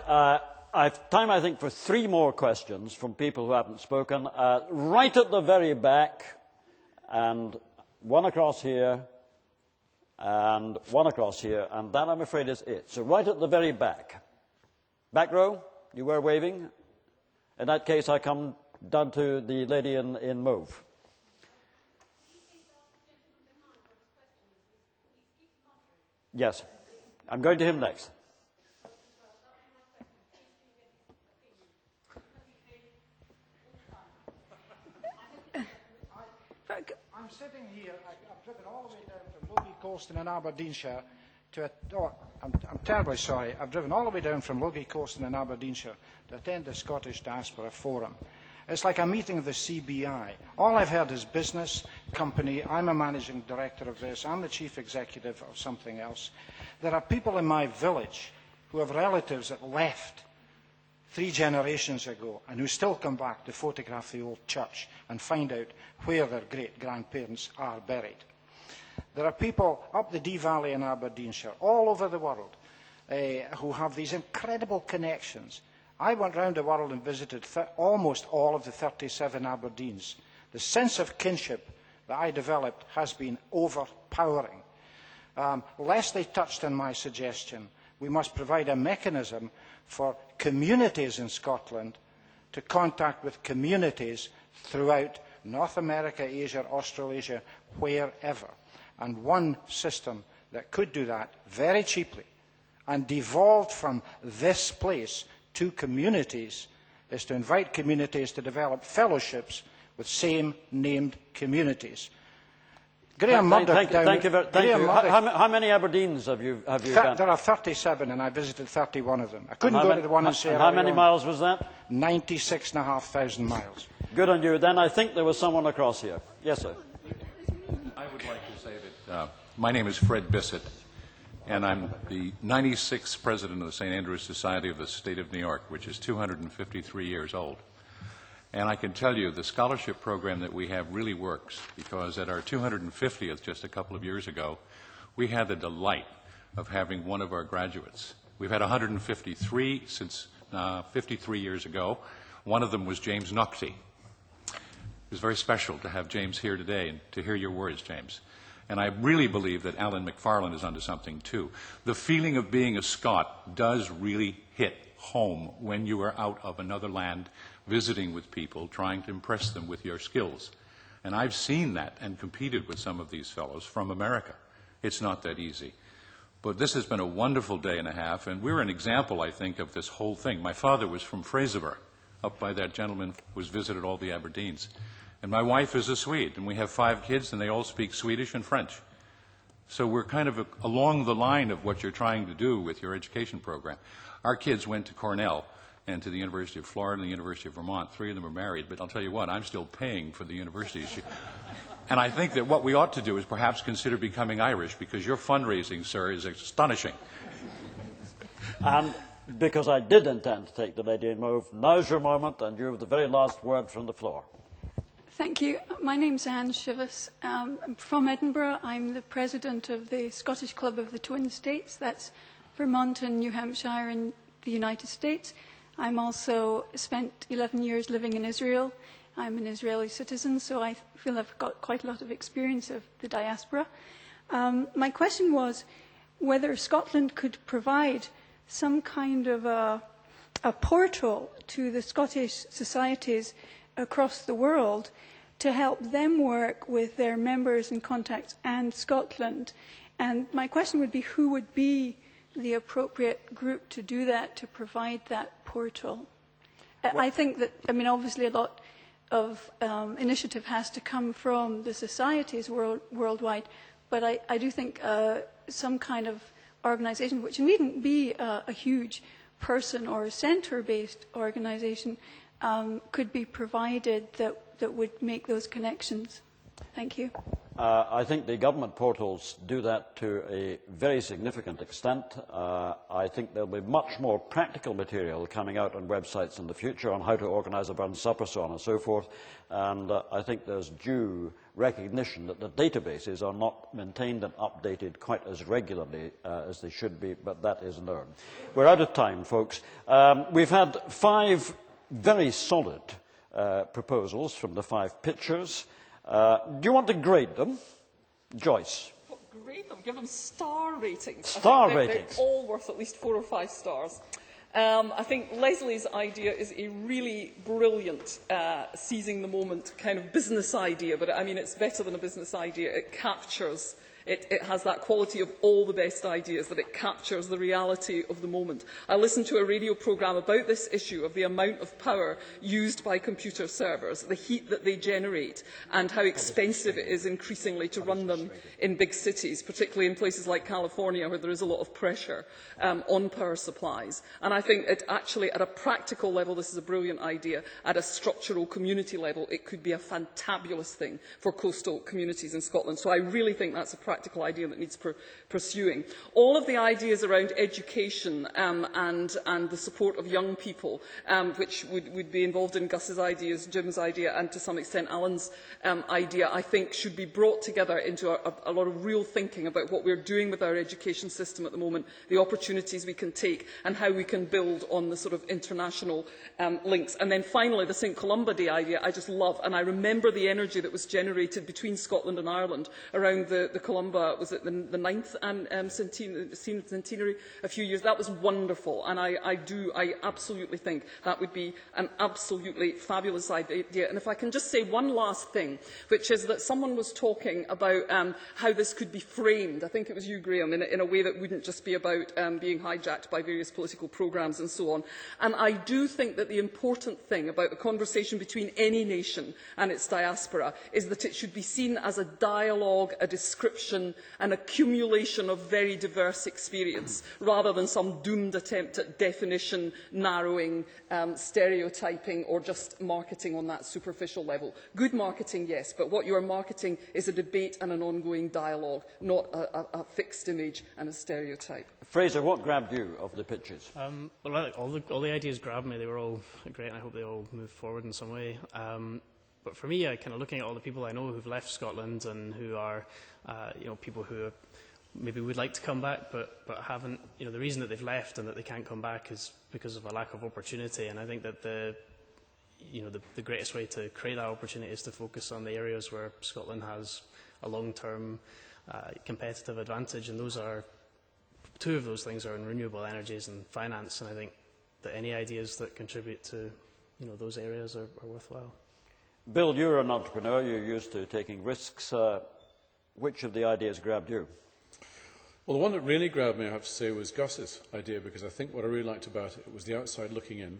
I've time, I think, for 3 more questions from people who haven't spoken. Right at the very back, and one across here, and one across here, and that, I'm afraid, is it. So right at the very back. Back row, you were waving. In that case, I come down to the lady in mauve. Yes. I'm going to him next. I'm sitting here, I've driven all the way down from Logie Coaston in Aberdeenshire to I'm terribly sorry, I've driven all the way down from Logie Coaston in Aberdeenshire to attend the Scottish Diaspora Forum. It's like a meeting of the CBI. All I've heard is business, company, I'm a managing director of this, I'm the chief executive of something else. There are people in my village who have relatives that left 3 generations ago and who still come back to photograph the old church and find out where their great-grandparents are buried. There are people up the Dee Valley in Aberdeenshire, all over the world, who have these incredible connections. I went round the world and visited almost all of the 37 Aberdeens. The sense of kinship that I developed has been overpowering. Leslie touched on my suggestion. We must provide a mechanism for communities in Scotland to contact with communities throughout North America, Asia, Australasia, wherever. And one system that could do that very cheaply and devolved from this place to communities is to invite communities to develop fellowships with same-named communities. Graham Murdoch Thank you. How many Aberdeens have you got? There are 37 and I visited 31 of them. I couldn't go to the one in Sierra Leone. How many miles was that? 96,500 miles. Good on you. Then I think there was someone across here. Yes, sir. I would like to say that my name is Fred Bissett, and I'm the 96th president of the St. Andrews Society of the State of New York, which is 253 years old. And I can tell you the scholarship program that we have really works, because at our 250th just a couple of years ago, we had the delight of having one of our graduates. We've had 153 since 53 years ago. One of them was James Naughty. It was very special to have James here today and to hear your words, James. And I really believe that Alan McFarlane is onto something too. The feeling of being a Scot does really hit home when you are out of another land, visiting with people, trying to impress them with your skills. And I've seen that and competed with some of these fellows from America. It's not that easy. But this has been a wonderful day and a half, and we're an example, I think, of this whole thing. My father was from Fraserburgh, up by that gentleman who's visited all the Aberdeens. And my wife is a Swede, and we have 5 kids, and they all speak Swedish and French. So we're kind of along the line of what you're trying to do with your education program. Our kids went to Cornell and to the University of Florida and the University of Vermont. 3 of them are married, but I'll tell you what, I'm still paying for the universities. And I think that what we ought to do is perhaps consider becoming Irish, because your fundraising, sir, is astonishing. And because I did intend to take the lady in mauve, now's your moment, and you have the very last word from the floor. Thank you. My name's Anne Shivas. I'm from Edinburgh. I'm the president of the Scottish Club of the Twin States. That's Vermont and New Hampshire and the United States. I'm also spent 11 years living in Israel. I'm an Israeli citizen, so I feel I've got quite a lot of experience of the diaspora. My question was whether Scotland could provide some kind of a portal to the Scottish societies across the world to help them work with their members and contacts and Scotland. And my question would be, who would be the appropriate group to do that, to provide that portal? I think that, I mean, obviously a lot of initiative has to come from the societies worldwide, but I do think some kind of organisation, which needn't be a huge person or a centre-based organisation, could be provided that would make those connections. Thank you. I think the government portals do that to a very significant extent. I think there will be much more practical material coming out on websites in the future on how to organise a burn supper, so on and so forth. And I think there's due recognition that the databases are not maintained and updated quite as regularly as they should be, but that is learned. We're out of time, folks. We've had 5 very solid proposals from the 5 pitchers. Do you want to grade them? Joyce. Grade them, give them star ratings. Star They're ratings. all worth at least 4 or 5 stars. I think Leslie's idea is a really brilliant seizing the moment kind of business idea, but I mean it's better than a business idea. It captures It has that quality of all the best ideas, that it captures the reality of the moment. I listened to a radio programme about this issue of the amount of power used by computer servers, the heat that they generate, and how expensive it is increasingly to run them in big cities, particularly in places like California, where there is a lot of pressure on power supplies. And I think that actually, at a practical level, this is a brilliant idea. At a structural community level, it could be a fantabulous thing for coastal communities in Scotland. So I really think that's a practical idea that needs pursuing. All of the ideas around education and the support of young people, which would be involved in Gus's ideas, Jim's idea, and to some extent Alan's idea, I think should be brought together into a lot of real thinking about what we're doing with our education system at the moment, the opportunities we can take, and how we can build on the sort of international links. And then finally, the St Columba Day idea, I just love, and I remember the energy that was generated between Scotland and Ireland around the Columba, was it the 9th centenary a few years. That was wonderful, and I absolutely think that would be an absolutely fabulous idea. And if I can just say one last thing, which is that someone was talking about how this could be framed, I think it was you, Graham, in a way that wouldn't just be about being hijacked by various political programmes and so on. And I do think that the important thing about the conversation between any nation and its diaspora is that it should be seen as a dialogue, a description, an accumulation of very diverse experience, rather than some doomed attempt at definition, narrowing, stereotyping, or just marketing on that superficial level. Good marketing, yes, but what you are marketing is a debate and an ongoing dialogue, not a fixed image and a stereotype. Fraser, what grabbed you of the pitches? Well, all the ideas grabbed me. They were all great, and I hope they all move forward in some way. But for me, kind of looking at all the people I know who've left Scotland and who are, people who maybe would like to come back but haven't. The reason that they've left and that they can't come back is because of a lack of opportunity. And I think that the greatest way to create that opportunity is to focus on the areas where Scotland has a long-term competitive advantage, and two of those things are in renewable energies and finance. And I think that any ideas that contribute to those areas are worthwhile. Bill, you're an entrepreneur. You're used to taking risks. Which of the ideas grabbed you? Well, the one that really grabbed me, I have to say, was Gus's idea, because I think what I really liked about it was the outside looking in.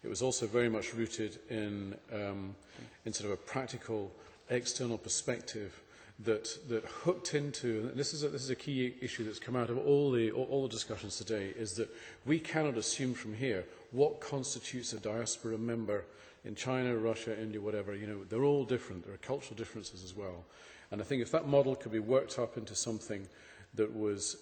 It was also very much rooted in sort of a practical external perspective that hooked into, and this is a key issue that's come out of all the discussions today, is that we cannot assume from here what constitutes a diaspora member in China, Russia, India, whatever. They're all different. There are cultural differences as well. And I think if that model could be worked up into something that was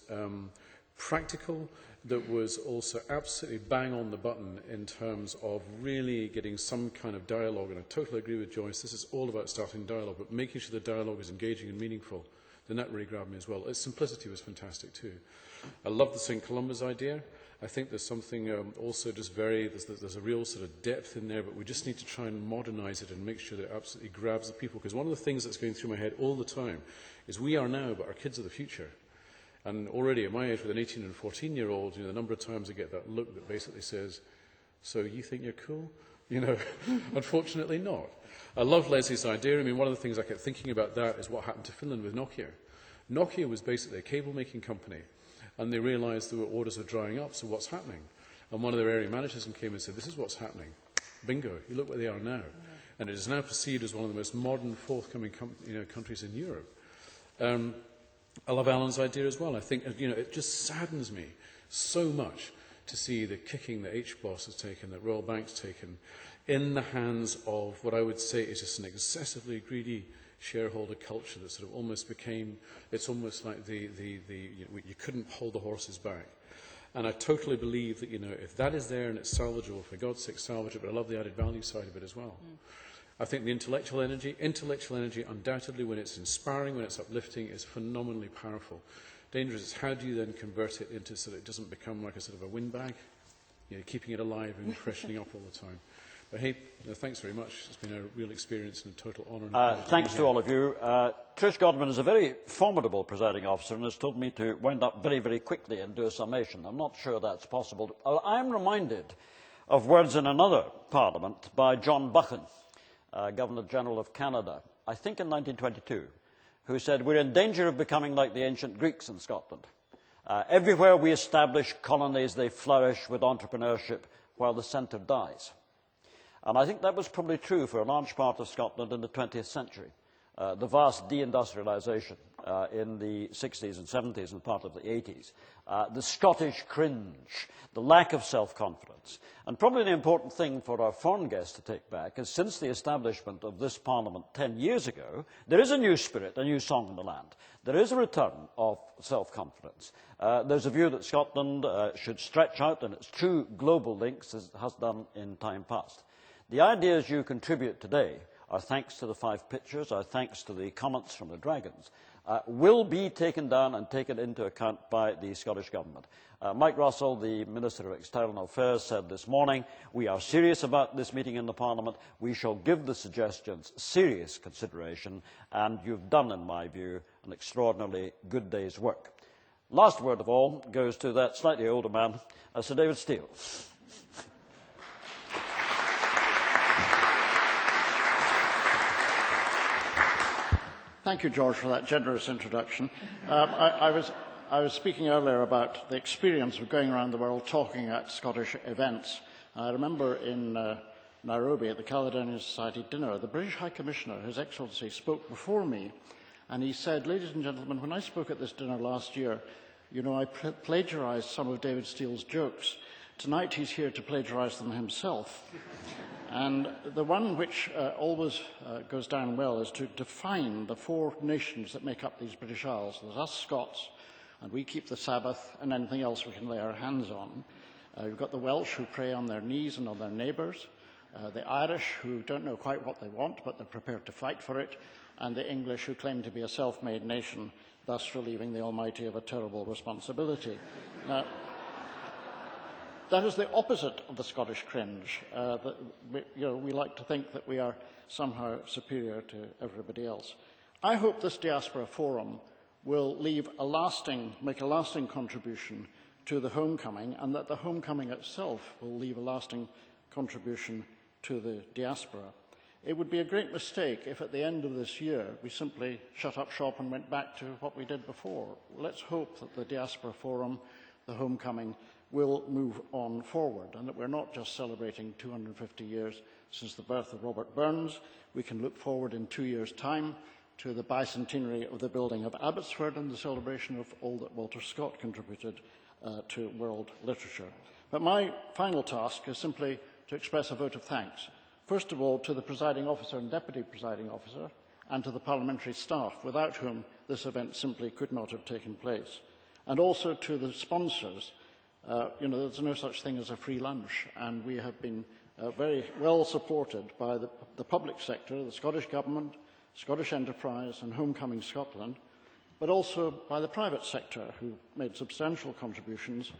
practical, that was also absolutely bang on the button in terms of really getting some kind of dialogue, and I totally agree with Joyce, this is all about starting dialogue, but making sure the dialogue is engaging and meaningful, then that really grabbed me as well. Its simplicity was fantastic too. I love the St Columba's idea. I think there's something also just there's a real sort of depth in there, but we just need to try and modernise it and make sure that it absolutely grabs the people. Because one of the things that's going through my head all the time is we are now, but our kids are the future. And already at my age, with an 18 and 14-year-old, the number of times I get that look that basically says, so you think you're cool? Unfortunately not. I love Leslie's idea. I mean, one of the things I kept thinking about that is what happened to Finland with Nokia. Nokia was basically a cable-making company, and they realised there were orders are drying up, so what's happening? And one of their area managers came and said, this is what's happening. Bingo, you look where they are now. And it is now perceived as one of the most modern, forthcoming countries in Europe. I love Alan's idea as well. I think, it just saddens me so much to see the kicking that HBOS has taken, that Royal Bank's taken, in the hands of what I would say is just an excessively greedy shareholder culture that sort of almost became, it's almost like you couldn't hold the horses back. And I totally believe that, if that is there and it's salvageable, for God's sake, salvage it, but I love the added value side of it as well. I think the intellectual energy undoubtedly, when it's inspiring, when it's uplifting, is phenomenally powerful. Dangerous is how do you then convert it into so that it doesn't become like a sort of a windbag, keeping it alive and freshening up all the time. But hey, thanks very much. It's been a real experience and a total honour. Thanks to all of you. Trish Godwin is a very formidable presiding officer and has told me to wind up very, very quickly and do a summation. I'm not sure that's possible. I'm reminded of words in another parliament by John Buchan, Governor-General of Canada, I think in 1922, who said, we're in danger of becoming like the ancient Greeks in Scotland. Everywhere we establish colonies, they flourish with entrepreneurship while the centre dies. And I think that was probably true for a large part of Scotland in the 20th century. The vast deindustrialisation in the 60s and 70s and part of the 80s, the Scottish cringe, the lack of self-confidence. And probably the important thing for our foreign guests to take back is since the establishment of this Parliament 10 years ago, there is a new spirit, a new song in the land. There is a return of self-confidence. There's a view that Scotland should stretch out in its true global links as it has done in time past. The ideas you contribute today, our thanks to the 5 pictures, our thanks to the comments from the Dragons, will be taken down and taken into account by the Scottish Government. Mike Russell, the Minister of External Affairs, said this morning, we are serious about this meeting in the Parliament. We shall give the suggestions serious consideration, and you've done, in my view, an extraordinarily good day's work. Last word of all goes to that slightly older man, Sir David Steele. Thank you, George, for that generous introduction. I was speaking earlier about the experience of going around the world talking at Scottish events. I remember in Nairobi at the Caledonian Society dinner, the British High Commissioner, His Excellency, spoke before me, and he said, ladies and gentlemen, when I spoke at this dinner last year, I plagiarised some of David Steele's jokes. Tonight he's here to plagiarise them himself. And the one which always goes down well is to define the 4 nations that make up these British Isles. There's us Scots, and we keep the Sabbath and anything else we can lay our hands on. You've got the Welsh, who pray on their knees and on their neighbours, the Irish, who don't know quite what they want, but they're prepared to fight for it, and the English, who claim to be a self-made nation, thus relieving the Almighty of a terrible responsibility. Now, that is the opposite of the Scottish cringe. We like to think that we are somehow superior to everybody else. I hope this Diaspora Forum will make a lasting contribution to the homecoming, and that the homecoming itself will leave a lasting contribution to the diaspora. It would be a great mistake if at the end of this year we simply shut up shop and went back to what we did before. Let's hope that the Diaspora Forum, the homecoming, will move on forward, and that we're not just celebrating 250 years since the birth of Robert Burns. We can look forward in 2 years' time to the bicentenary of the building of Abbotsford and the celebration of all that Walter Scott contributed to world literature. But my final task is simply to express a vote of thanks, first of all to the presiding officer and deputy presiding officer, and to the parliamentary staff, without whom this event simply could not have taken place, and also to the sponsors. There's no such thing as a free lunch, and we have been very well supported by the public sector, the Scottish Government, Scottish Enterprise and Homecoming Scotland, but also by the private sector, who made substantial contributions,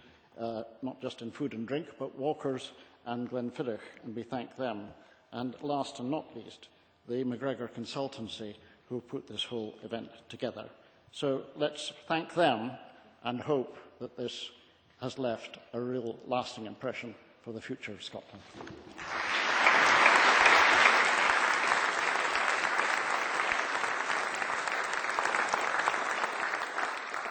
not just in food and drink, but Walkers and Glenfiddich, and we thank them. And last and not least, the McGregor Consultancy, who put this whole event together. So let's thank them and hope that this has left a real lasting impression for the future of Scotland.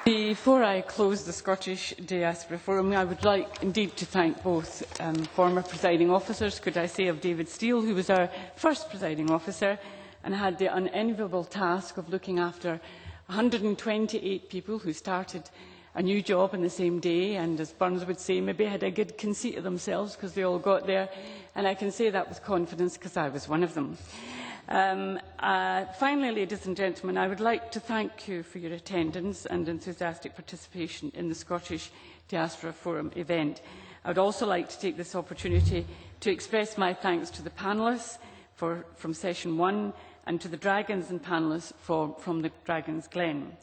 Before I close the Scottish Diaspora Forum, I would like indeed to thank both former presiding officers, could I say, of David Steele, who was our first presiding officer and had the unenviable task of looking after 128 people who started a new job on the same day, and as Burns would say, maybe had a good conceit of themselves because they all got there, and I can say that with confidence because I was one of them. Finally, ladies and gentlemen, I would like to thank you for your attendance and enthusiastic participation in the Scottish Diaspora Forum event. I would also like to take this opportunity to express my thanks to the panellists from session 1 and to the Dragons and panellists from the Dragons Glen.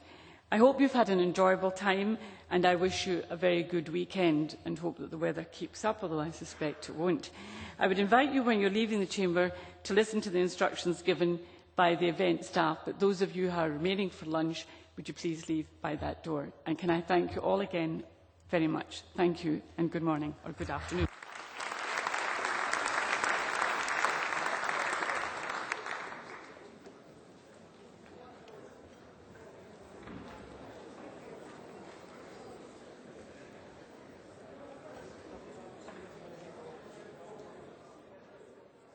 I hope you've had an enjoyable time, and I wish you a very good weekend and hope that the weather keeps up, although I suspect it won't. I would invite you, when you're leaving the chamber, to listen to the instructions given by the event staff, but those of you who are remaining for lunch, would you please leave by that door? And can I thank you all again very much. Thank you, and good morning or good afternoon.